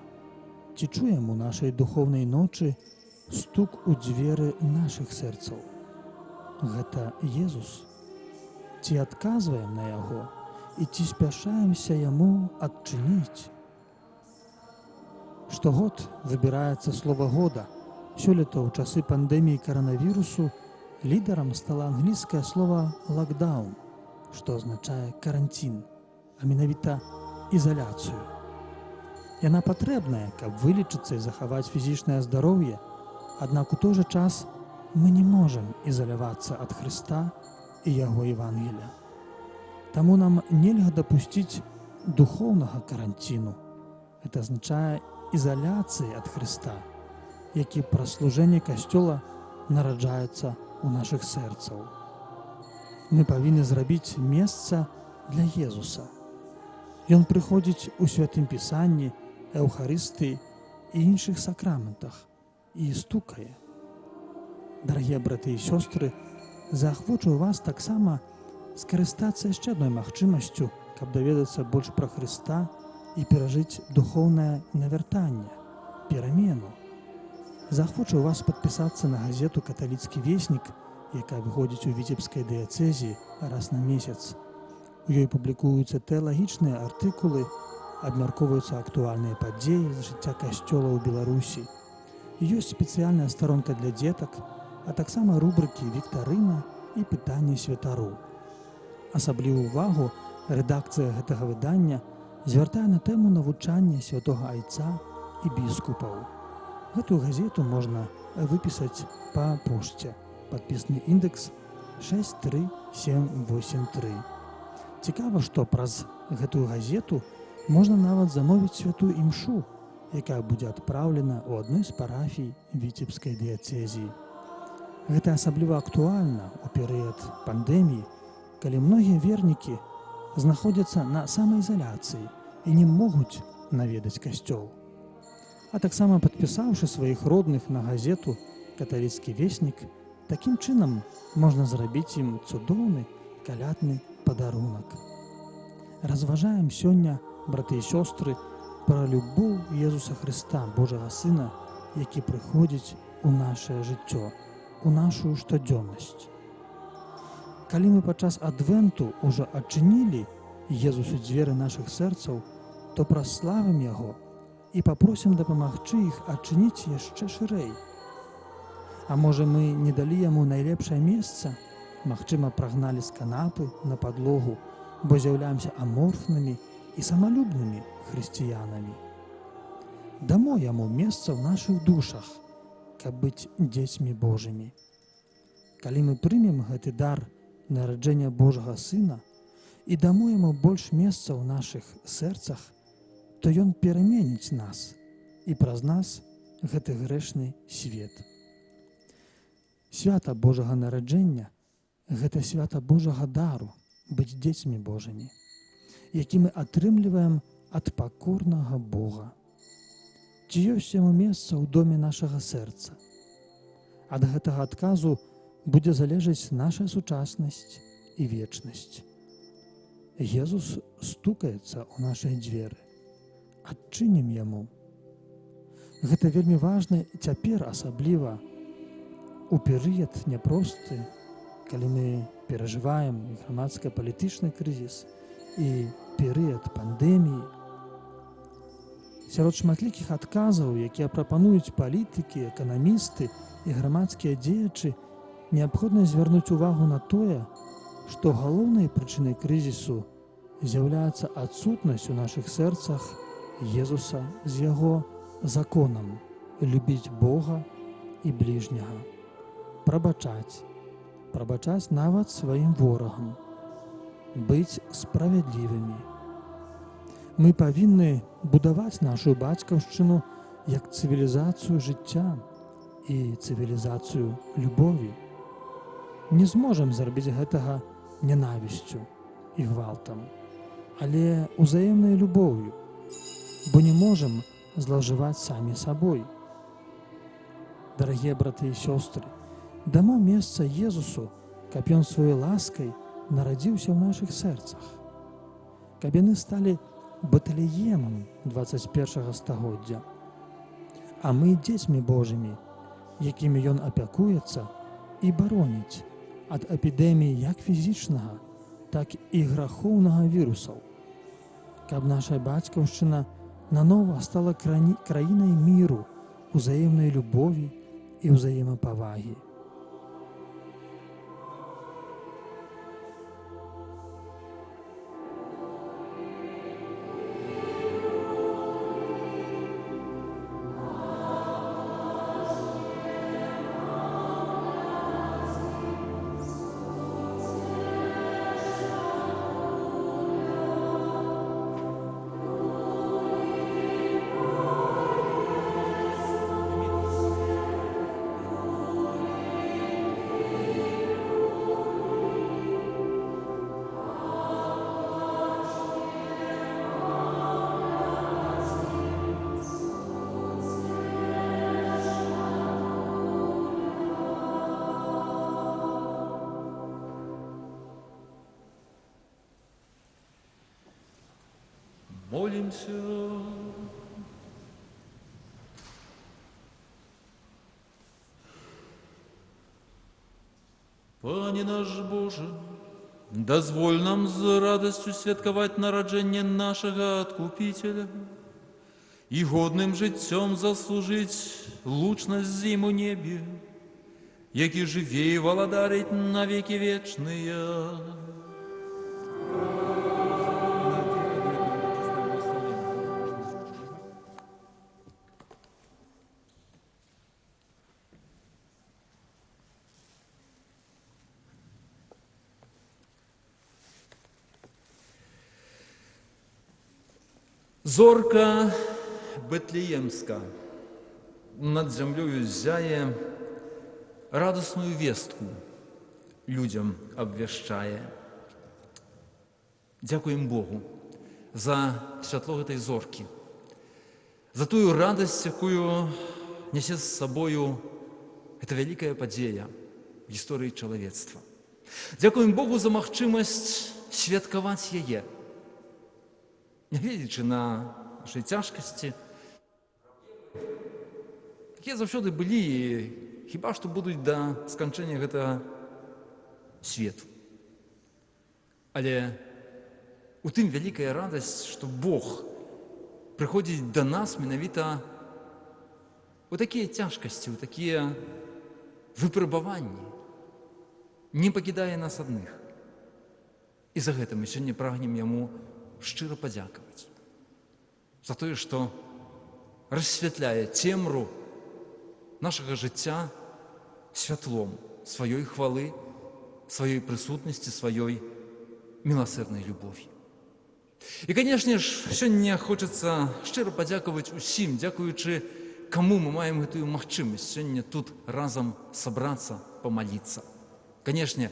Ці чуем у нашай духоўнай ночы стук у дзверы нашых сэрцаў? Гэта Езус. Ці адказваем на яго? І ці спяшаемся яму адчыніць? Штогод выбіраецца слова года. Сёлета ў часы пандэміі каранавірусу лідарам стала англійскае слова «лакдаун», што азначае каранцін, а менавіта ізаляцыю. Яна патрэбная, каб вылечыцца і захаваць фізічнае здароўе, аднак у той жа час мы не можам ізалявацца ад Хрыста і яго Евангелія. Таму нам нельга дапусціць духоўнага каранціну. Гэта азначае ізаляцыі ад Хрыста, які праз служэнне Касцёла нараджаецца ў нашых сэрцаў. Мы павінны зрабіць месца для Езуса. Ён прыходзіць у Святым Пісанні, Эўхарыстыі і іншых сакраментах і стукае. Дарагія браты і сёстры, заахвочу вас таксама скарыстацца яшчэ адной магчымасцю, каб даведацца больш пра Хрыста і перажыць духоўнае навяртанне, перамену. Заахвочу вас падпісацца на газету «Каталіцкі веснік», якая выходзіць у віцебскай дыяцэзіі раз на месяц. У ёй публікуюцца тэалагічныя артыкулы, абмяркоўваюцца актуальныя падзеі з жыцця касцёла ў Беларусі. Ёсць спецыяльная старонка для дзетак, а таксама рубрыкі «Віктарына» і «Пытанні святару». Асаблівую увагу рэдакцыя гэтага выдання звяртае на тэму навучання святога айца і біскупаў. Гэтую газету можна выпісаць па пошце. Падпісны індэкс 63783. Цікава, што праз гэтую газету можна нават замовіць святую імшу, якая будзе адпраўлена ў адной з парафій віцебскай дыяцэзіі. Гэта асабліва актуальна ў перыяд пандэміі, калі многія вернікі знаходзяцца на самаізаляцыі і не могуць наведаць касцёл. А таксама падпісаўшы сваіх родных на газету «Каталіцкі веснік», такім чынам можна зрабіць ім цудоўны калядны падарунак. Разважаем сёння, браты і сёстры, пра любоў Езуса Хрыста, Божага Сына, які прыходзіць у нашае жыццё, у нашу штодзённасць. Калі мы падчас адвенту ўжо адчынілі Езусу дзверы нашых сэрцаў, то праславім Яго і папросім дапамагчы іх адчыніць яшчэ шырэй. А можа, мы не далі яму найлепшае месца, магчыма, прагналі з канапы на падлогу, бо з'яўляемся аморфнымі і самалюбнымі хрысціянамі. Дамо яму месца ў нашых душах, каб быць дзецьмі Божымі. Калі мы прымем гэты дар нараджэння Божага Сына і дамо яму больш месца ў нашых сэрцах, то ён пераменіць нас і праз нас гэты грэшны свет. Свята Божага нараджэння – гэта свята Божага дару быць дзецьмі Божымі, які мы атрымліваем ад пакорнага Бога. Ці ёсць яму месца ў доме нашага сэрца? Ад гэтага адказу будзе залежаць наша сучаснасць і вечнасць. Езус стукаецца ў нашыя дзверы. Адчынім яму. Гэта вельмі важна цяпер, асабліва у перыяд няпросты, калі мы перажываем грамадска-палітычны крызіс і перыяд пандэміі. Сярод шматлікіх адказаў, якія прапануюць палітыкі, эканамісты і грамадскія дзеячы, неабходна звярнуць увагу на тое, што галоўнай прычынай крызісу з'яўляецца адсутнасць у нашых сэрцах Езуса з яго законам любіць Бога і бліжняга, прабачаць нават сваім ворагам, быць справядлівымі. Мы павінны будаваць нашу бацькаўшчыну як цывілізацыю жыцця і цывілізацыю любові. Не зможам зрабіць гэтага нянавісцю і гвалтам, але узаемнай любоўю, бо не можам злоўжываць самі сабой. Дарагія браты і сёстры, дамо месца Езусу, каб ён сваёй ласкай нарадзіўся ў нашых сэрцах, каб яны сталі батальемам 21 стагоддзя, а мы дзецьмі Божымі, якімі ён апякуецца і бароніць ад эпідэміі як фізічнага, так і грахоўнага вірусаў, каб наша бацькаўшчына нанова стала краінай міру, узаемнай любові і ўзаемапавагі. Помолимся. Пане наш Боже, дозволь нам з радостью святкаваць нараджэнне нашага Адкупителя и годным жыццём заслужить лучнасць з ім у небе, які жыве і валадарить на веки вечныя. Зорка Бетлеемска над землею зяе, радостную вестку людям обвяшчае. Дякуем Богу за святло этой зорки, за ту радость, якую несе с собою эта великая подзея в истории человечества. Дякуем Богу за магчымасць святкаваць яе, нягледзячы на нашай цяжкасці, якія заўсёды былі і хіба што будуць да сканчэння гэтага свету. Але у тым вялікая радасць, што Бог прыходзіць да нас менавіта у такія цяжкасці, у такія выпрабаванні, не пакідае нас адных. І за гэта мы сёння прагнем Яму шчыра падзякаваць за тое, што рассвятляе цемру нашага жыцця святлом сваёй хвалы, сваёй прысутнасці, сваёй міласэрнай любові. І, канешне ж, сёння хочацца шчыра падзякаваць усім, дзякуючы каму мы маем гэтую магчымасць сёння тут разам сабрацца, памаліцца. Канешне,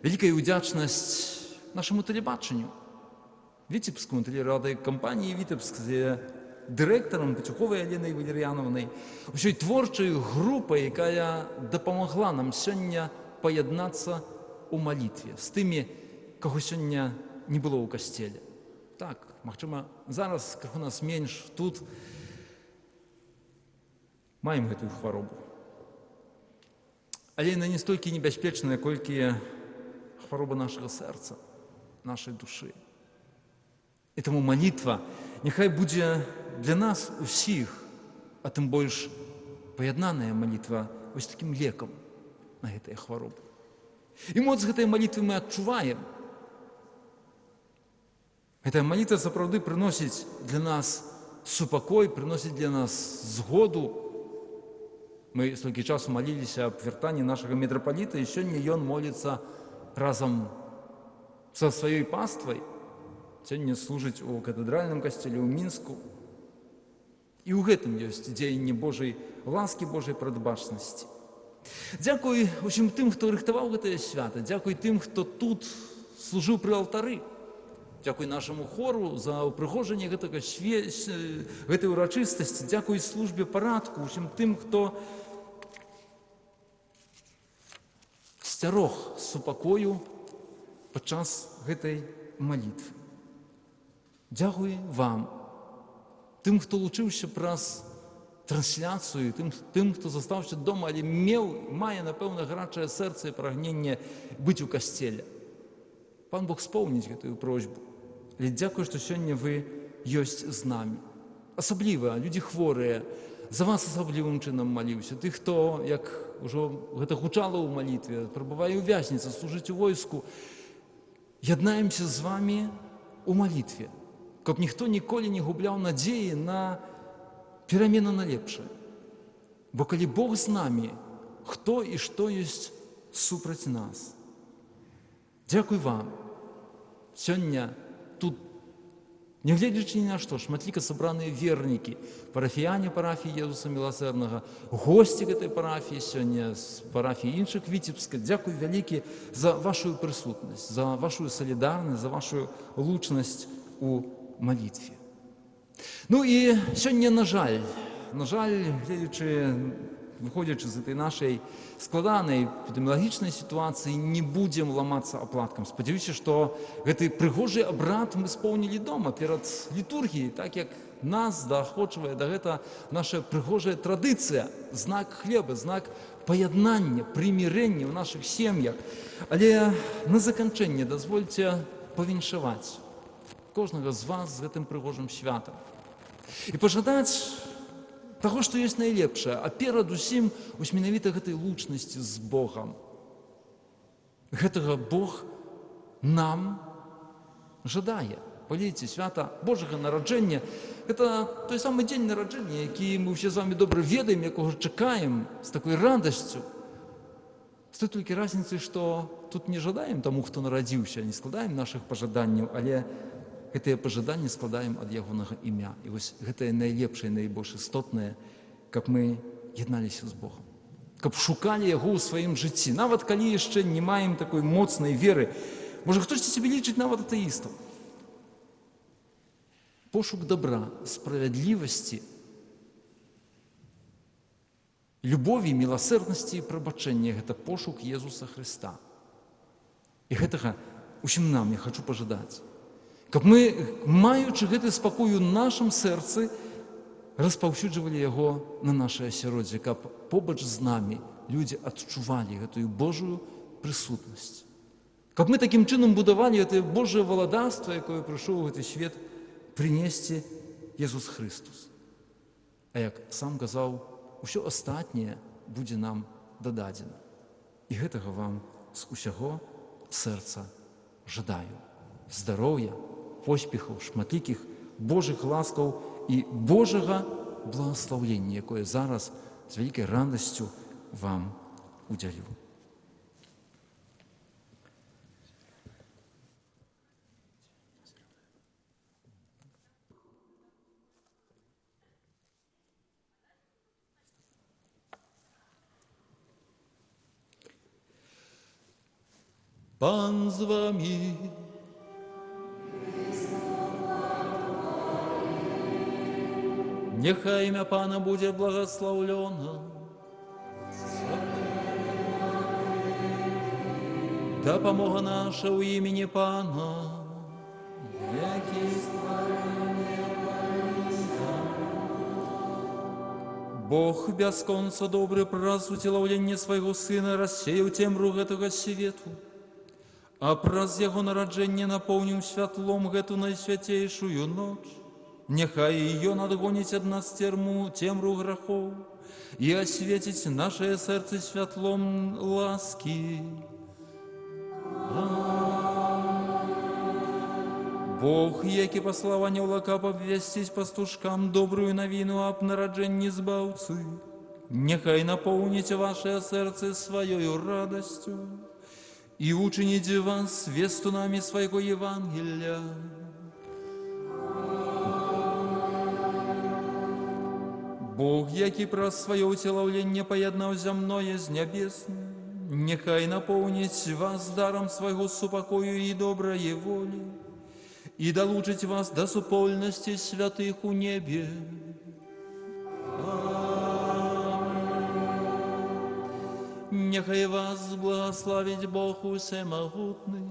вялікая ўдзячнасць нашаму тэлебачанню, Віцебскому тэлерадыёкампаніі «Вітебск» з дырэктарам Пацюховай Аленай Валер'яновнай, усёй творчай групай, якая дапамагла нам сёння паяднацца ў малітве з тымі, каго сёння не было ў касцеле. Так, магчыма, зараз крыху нас менш тут маем гэтую хваробу. Але яна не столькі небяспечная, колькі хвароба нашага сэрца, нашай душы. І таму малітва няхай будзе для нас усіх, а тым больш паяднаная малітва вось такім лекам на гэтыя хваробы. І моц гэтай малітвы мы адчуваем. Гэтая малітва сапраўды прыносіць для нас супакой, прыносіць для нас згоду. Мы столькі часу маліліся аб вяртанні нашага мітрапаліта, і сёння ён моліцца разам са сваёй паствай. Сёння служыць у катэдральным касцеле ў Мінску. І ў гэтым ёсць дзеянне Божай ласкі, Божай прадбачнасці. Дзякуй усім тым, хто рыхтаваў гэтае свята, дзякуй тым, хто тут служыў пры алтары. Дзякуй нашаму хору за ўпрыгожанне гэтай урачыстасці, дзякуй службе парадку, усім тым, хто сцярог супакою падчас гэтай малітвы. Дзякуй вам, тым, хто лучыўся праз трансляцыю, тым, хто застаўся дома, але мае, напэўна, гарачае сэрца і прагненне быць у касцеле. Пан Бог споўніць гэтую просьбу. Але дзякуй, што сёння вы ёсць з намі. Асабліва людзі хворыя, за вас асаблівым чынам маліўся. Ты, хто, як ужо гэта гучала ў малітве, прабывае ў вязніцы, служыць у войску, яднаемся з вамі у малітве, каб ніхто ніколі не губляў надзеі на перамену на лепшае. Бо калі Бог з намі, хто і што ёсць супраць нас? Дзякуй вам. Сёння тут, нягледзячы ні на што, шматліка сабраныя вернікі, парафіяне парафіі Езуса Міласэрнага, госці гэтай парафіі сёння з парафіі іншых Віцебска. Дзякуй вялікі за вашу прысутнасць, за вашу салідарнасць, за вашу лучнасць у малітве. Ну і сёння, на жаль, гледзячы выходзячы з этой нашай складанай эпідэміялагічнай сітуацыі, не будзем ламацца аплаткам. Спадзяюся, што гэты прыгожы абрад мы споўнілі дома перад літургіяй, так як нас заахвочвае да гэта наша прыгожая традыцыя, знак хлеба, знак паяднання, прымірэння ў нашых сем'ях. Але на заканчэнне дазвольце павіншаваць кожнага з вас з гэтым прыгожым святам і пажадаць таго, што ёсць найлепшае, а перадусім вось менавіта гэтай лучнасці з Богам. Гэтага Бог нам жадае. Паліце, свята Божага нараджэння – гэта той самы дзень нараджэння, які мы ўсе з вамі добра ведаем, якога чакаем з такой радасцю. З той толькі разніцай, што тут не жадаем таму, хто нарадзіўся, не складаем нашых пажаданняў, але гэтыя пажаданні складаем ад ягонага імя. І вось гэтае найлепшае, найбольш істотнае, каб мы ядналіся з Богом, каб шукалі яго ў сваім жыцці, нават калі яшчэ не маем такой моцнай веры. Можа, хтосьці сябе лічыць нават атэістам. Пошук добра, справядлівасці, любові, міласэрнасці і прабачэння – гэта пошук Езуса Хрыста. І гэтага усім нам я хачу пажадаць. Каб мы, маючы гэты спакой у нашым сэрцы, распаўсюджвалі яго на нашае асяроддзе, каб побач з намі людзі адчувалі гэтую Божую прысутнасць. Каб мы такім чынам будавалі гэтае Божае валадарства, якое прыйшоў у гэты свет прынесці Езус Хрыстус. А як сам казаў, усё астатняе будзе нам дададзена. І гэтага вам з усяго сэрца жадаю. Здароўя, поспехаў, шматлікіх Божых ласкаў і Божага благаслаўлення, якое зараз з вялікай радасцю вам удзялю. Пан з вами. Нехай імя Пана будзе благословлено. Дапамога наша ў імені Пана, які стварыў неба і зямлю. Бог бясконца добры праз уцелаўленне свайго Сына рассеяў цемру гэтага свету, а праз яго нараджэнне напоўніў святлом гэту найсвяцейшую ноч. Няхай ён адгоніць ад нас цемру грахоў і асветіць нашае сэрцы святлом ласкі. Бог, які паслаў анёла, каб абвясціць пастушкам добрую навіну аб нараджэнні збаўцы, няхай напоўніць вашае сэрцы сваёю радасцю і учыніць вас свестунамі свайго Евангелля. Бог, які праз сваё ўцелаўленне паяднаў зямное з нябесным, няхай напоўніць вас дарам свайго супакою і добрае волі і далучыць вас да супольнасці святых у небе. Няхай вас благословіць Бог усемагутны,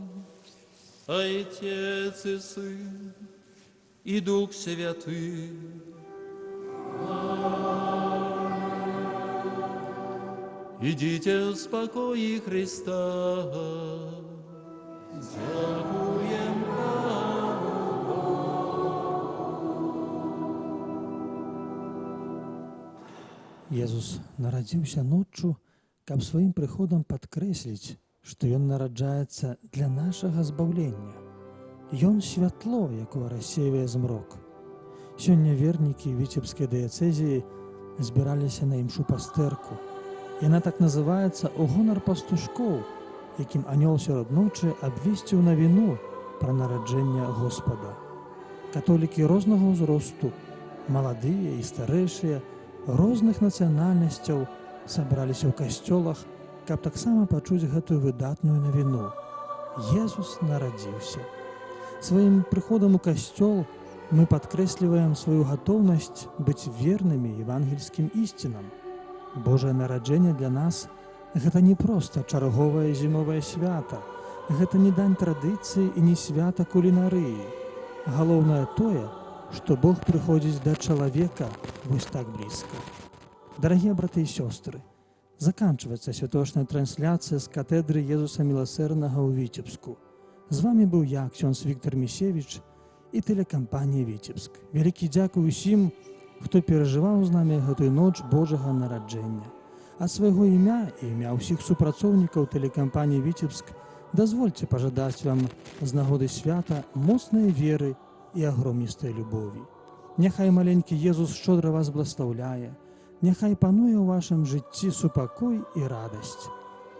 Отец і Сын і Дух Святый. Идите в спокое Христа. Дякуем Богу. Езус нарадзіўся ноччу, каб сваім прыходам падкрэсліць, што ён нараджаецца для нашага збаўлення. Ён святло, якое рассеивае змрок. Сёння вернікі Віцебскай дыяцэзіі збіраліся на імшу пастэрку. Яна так называецца ў гонар пастушкоў, якім анёл сярод ночы абвесціў навіну пра нараджэнне Господа. Католікі рознага ўзросту, маладыя і старэйшыя, розных нацыянальнасцяў сабраліся ў касцёлах, каб таксама пачуць гэтую выдатную навіну. Езус нарадзіўся. Сваім прыходам у касцёл мы падкрэсліваем сваю гатоўнасць быць вернымі евангельскім ісцінам. Божае нараджэнне для нас гэта не проста чарговае зімовае свята, гэта не дань традыцыі і не свята кулінарыі. Галоўнае тое, што Бог прыходзіць да чалавека вось так блізка. Дарагія браты і сёстры, заканчваецца святочная трансляцыя з катедры Езуса Міласэрнага ў Віцебску. З вамі быў я, ксёндз Віктор Місевіч і тэлекампанія «Віцебск». Вялікі дзякуй усім, хто перажываў з намі гэтую ноч Божага нараджэння. Ад свайго імя і імя ўсіх супрацоўнікаў тэлекампаніі «Віцебск» дазвольце пажадаць вам з нагоды свята моцнай веры і агромністай любові. Няхай маленькі Езус шчодра вас бласлаўляе, няхай пануе ў вашым жыцці супакой і радасць.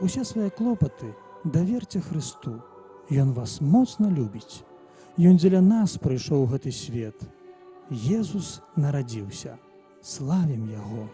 Усе свае клопаты даверце Хрысту. Ён вас моцна любіць. Ён дзеля нас прыйшоў у гэты свет. Езус нарадзіўся. Славім Яго!